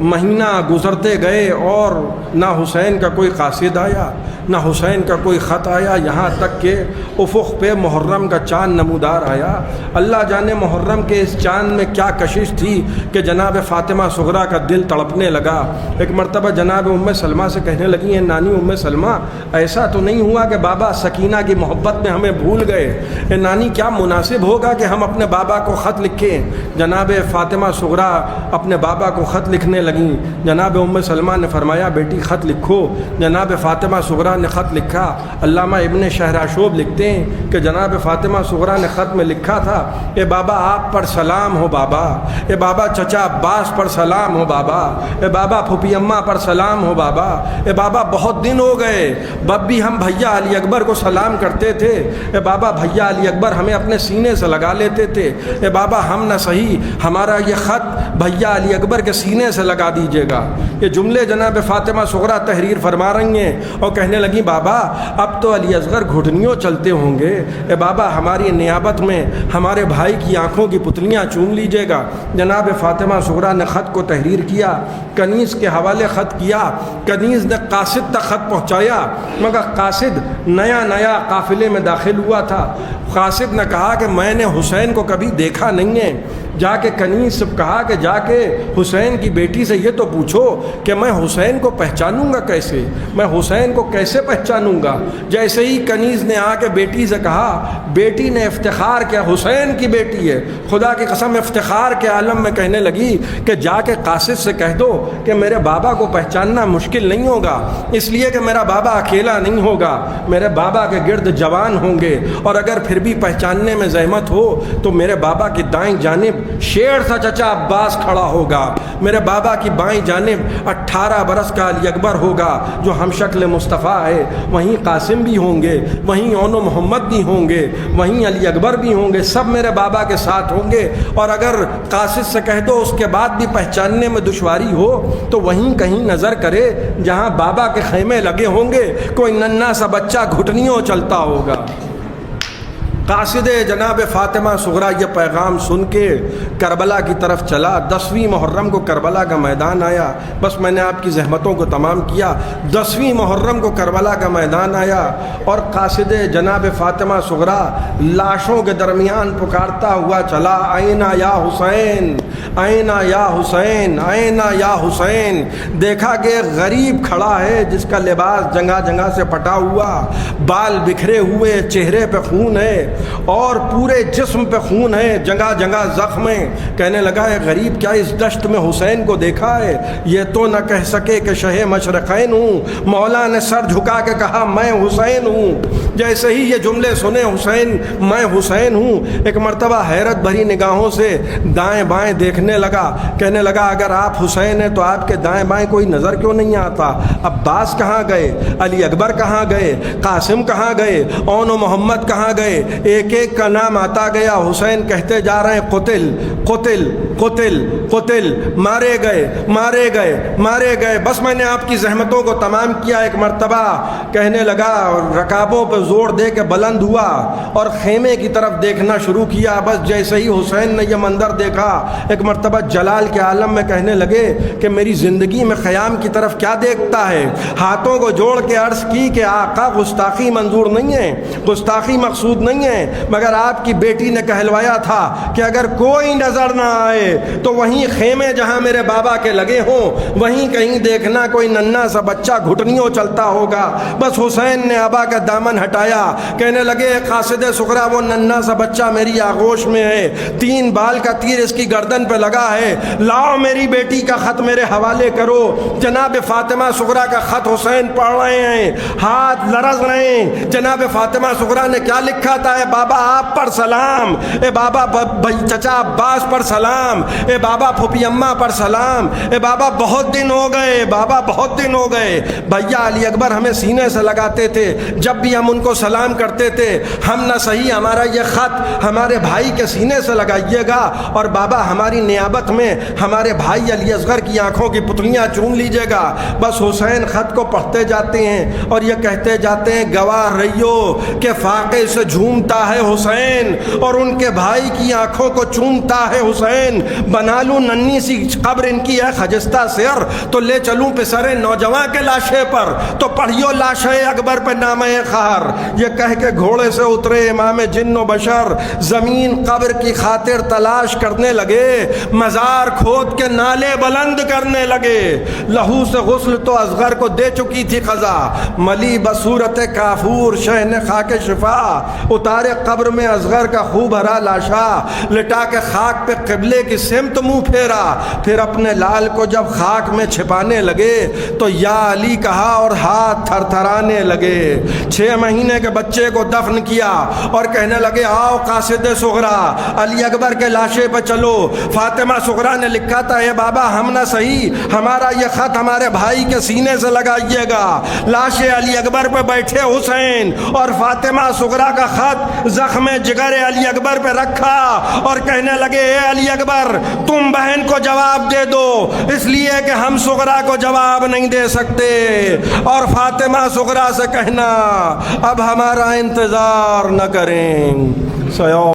مہینہ گزرتے گئے اور نہ حسین کا کوئی قاصد آیا، نہ حسین کا کوئی خط آیا، یہاں تک کہ افق پہ محرم کا چاند نمودار آیا۔ اللہ جانے محرم کے اس چاند میں کیا کشش تھی کہ جناب فاطمہ صغرا کا دل تڑپنے لگا۔ ایک مرتبہ جناب ام سلمہ سے کہنے لگی ہیں، نانی ام سلمہ ایسا تو نہیں ہوا کہ بابا سکینہ کی محبت میں ہمیں بھول گئے؟ اے نانی کیا مناسب ہوگا کہ ہم اپنے بابا کو خط لکھیں؟ جناب فاطمہ صغرا اپنے بابا کو خط لکھنے لگیں۔ جناب ام سلمہ نے فرمایا بیٹی خط لکھو۔ جناب فاطمہ صغرا نے خط لکھا۔ علامہ ابن شہراشوب لکھتے ہیں کہ جناب فاطمہ صغرا نے خط میں لکھا تھا، اے بابا آپ پر سلام ہو بابا، اے بابا چچا عباس پر سلام ہو بابا، اے بابا پھوپھی اماں پر سلام ہو بابا، اے بابا بہت دن ہو گئے بب بھی ہم بھیا علی اکبر کو سلام کرتے تھے، اے بابا بھیا علی اکبر ہمیں اپنے سینے سے لگا لیتے تھے، اے بابا ہم نہ صحیح ہمارا یہ خط بھیا علی اکبر کے سینے سے لگا دیجیے گا۔ یہ جملے جناب فاطمہ صغرا تحریر فرما رہی ہیں اور کہنے لگی بابا اب تو علی اصغر گھٹنیوں چلتے ہوں گے، اے بابا ہماری نیابت میں ہمارے بھائی کی آنکھوں کی پتلیاں چوم لیجیے گا۔ جناب فاطمہ صغریٰ نے خط کو تحریر کیا، کنیز کے حوالے خط کیا، کنیز نے قاصد تک خط پہنچایا، مگر قاصد نیا نیا قافلے میں داخل ہوا تھا۔ قاصد نے کہا کہ میں نے حسین کو کبھی دیکھا نہیں ہے۔ جا کے کنیز سے کہا کہ جا کے حسین کی بیٹی سے یہ تو پوچھو کہ میں حسین کو پہچانوں گا کیسے، میں حسین کو کیسے پہچانوں گا۔ جیسے ہی کنیز نے آ کے بیٹی سے کہا، بیٹی نے افتخار کیا حسین کی بیٹی ہے، خدا کی قسم افتخار کے عالم میں کہنے لگی کہ جا کے قاصد سے کہہ دو کہ میرے بابا کو پہچاننا مشکل نہیں ہوگا، اس لیے کہ میرا بابا اکیلا نہیں ہوگا، میرے بابا کے گرد جوان ہوں گے، اور اگر پھر بھی پہچاننے میں زحمت ہو تو میرے بابا کی دائیں جانب شیر سا چچا عباس کھڑا ہوگا، میرے بابا کی بائیں جانب 18 برس کا علی اکبر ہوگا جو ہم شکل مصطفیٰ ہے، وہیں قاسم بھی ہوں گے، وہیں اون و محمد بھی ہوں گے، وہیں علی اکبر بھی ہوں گے، سب میرے بابا کے ساتھ ہوں گے۔ اور اگر قاصد سے کہہ دو اس کے بعد بھی پہچاننے میں دشواری ہو تو وہیں کہیں نظر کرے جہاں بابا کے خیمے لگے ہوں گے، کوئی ننھا سا بچہ گھٹنیوں چلتا ہوگا۔ قاصد جناب فاطمہ صغریٰ یہ پیغام سن کے کربلا کی طرف چلا۔ 10ویں محرم کو کربلا کا میدان آیا، بس میں نے آپ کی زحمتوں کو تمام کیا۔ 10ویں محرم کو کربلا کا میدان آیا اور قاصد جناب فاطمہ صغریٰ لاشوں کے درمیان پکارتا ہوا چلا، آئینہ یا حسین، آئینہ یا حسین، آئینہ یا حسین۔ دیکھا کہ ایک غریب کھڑا ہے جس کا لباس جگہ جگہ سے پھٹا ہوا، بال بکھرے ہوئے، چہرے پہ خون ہے اور پورے جسم پہ خون ہے، جگہ جگہ زخم ہے۔ کہنے لگا ہے غریب کیا اس دشت میں حسین کو دیکھا ہے؟ یہ تو نہ کہہ سکے کہ شہ مشرقین ہوں۔ مولا نے سر جھکا کے کہا میں حسین ہوں۔ جیسے ہی یہ جملے سنے حسین، میں حسین ہوں، ایک مرتبہ حیرت بھری نگاہوں سے دائیں بائیں دیکھنے لگا، کہنے لگا اگر آپ حسین ہیں تو آپ کے دائیں بائیں کوئی نظر کیوں نہیں آتا؟ عباس کہاں گئے؟ علی اکبر کہاں گئے؟ قاسم کہاں گئے؟ اون و محمد کہاں گئے؟ ایک ایک کا نام آتا گیا، حسین کہتے جا رہے ہیں قتل قتل قتل قتل، مارے گئے مارے گئے مارے گئے۔ بس میں نے آپ کی زحمتوں کو تمام کیا۔ ایک مرتبہ کہنے لگا اور رکابوں پہ زور دے کے بلند ہوا اور خیمے کی طرف دیکھنا شروع کیا۔ بس جیسے ہی حسین نے یہ منظر دیکھا ایک مرتبہ جلال کے عالم میں کہنے لگے کہ میری زندگی میں خیام کی طرف کیا دیکھتا ہے؟ ہاتھوں کو جوڑ کے عرض کی کہ آقا گستاخی منظور نہیں ہے، گستاخی مقصود نہیں ہے، مگر آپ کی بیٹی نے کہلوایا تھا کہ اگر کوئی نظر نہ آئے تو وہیں خیمے جہاں میرے بابا کے لگے ہوں وہیں کہیں دیکھنا کوئی ننھا سا بچہ گھٹنیوں چلتا ہوگا۔ بس حسین نے ابا کا دامن ہٹایا، کہنے لگے قاصد صغریٰ وہ ننھا سا بچہ میری آغوش میں ہے، 3 بال کا تیر اس کی گردن پہ لگا ہے، لاؤ میری بیٹی کا خط میرے حوالے کرو۔ جناب فاطمہ صغریٰ کا خط حسین پڑھ رہے ہیں، ہاتھ لرز رہے ہیں۔ جناب فاطمہ صغریٰ نے کیا لکھا تھا؟ اے بابا آپ پر سلام، اے بابا چچا عباس پر سلام، اے بابا پھوپھی اماں پر سلام، اے بابا بہت دن ہو گئے، بابا بہت دن ہو گئے۔ بھیا علی اکبر ہمیں سینے سے لگاتے تھے، جب بھی ہم ان کو سلام کرتے تھے ہم نہ صحیح ہمارا یہ خط ہمارے بھائی کے سینے سے لگائیے گا، اور بابا ہماری نیابت میں ہمارے بھائی علی اصغر کی آنکھوں کی پتلیاں چوم لیجیے گا۔ بس حسین خط کو پڑھتے جاتے ہیں اور یہ کہتے جاتے ہیں گواہ رہیو کہ فاقے سے جھومتا ہے حسین اور ان کے بھائی کی آنکھوں کو چومتا ہے حسین۔ بنا لوں ننھی سی قبر ان کی ہے خجستہ سر، تو لے چلوں پسرے نوجوان کے لاشے پر، تو پڑھیو لاشے اکبر پہ نامہ خار۔ یہ کہہ کے گھوڑے سے اترے امام جن و بشر، زمین قبر کی خاطر تلاش کرنے لگے، مزار کھود کے نالے بلند کرنے لگے۔ لہو سے غسل تو اصغر کو دے چکی تھی قضا، ملی بصورت کافور شہ نے خاک شفا، اتارے قبر میں اصغر کا خوب ہرا لاشا، لٹا کے خاک پہ قبلے کی سمت منہ پھیرا، پھر اپنے لال کو جب خاک میں چھپانے لگے تو یا علی کہا اور ہاتھ تھر تھرانے لگے۔ 6 مہینے کے بچے کو دفن کیا اور کہنے لگے آؤ قاصد صغریٰ علی اکبر کے لاشے پہ چلو۔ فاطمہ صغریٰ نے لکھا تھا اے بابا ہم نہ صحیح ہمارا یہ خط ہمارے بھائی کے سینے سے لگائیے گا۔ لاش علی اکبر پہ بیٹھے حسین اور فاطمہ صغریٰ کا خط زخم جگر علی اکبر پہ رکھا اور کہنے لگے اے علی اکبر تم بہن کو جواب دے دو، اس لیے کہ ہم صغرا کو جواب نہیں دے سکتے، اور فاطمہ صغرا سے کہنا اب ہمارا انتظار نہ کریں۔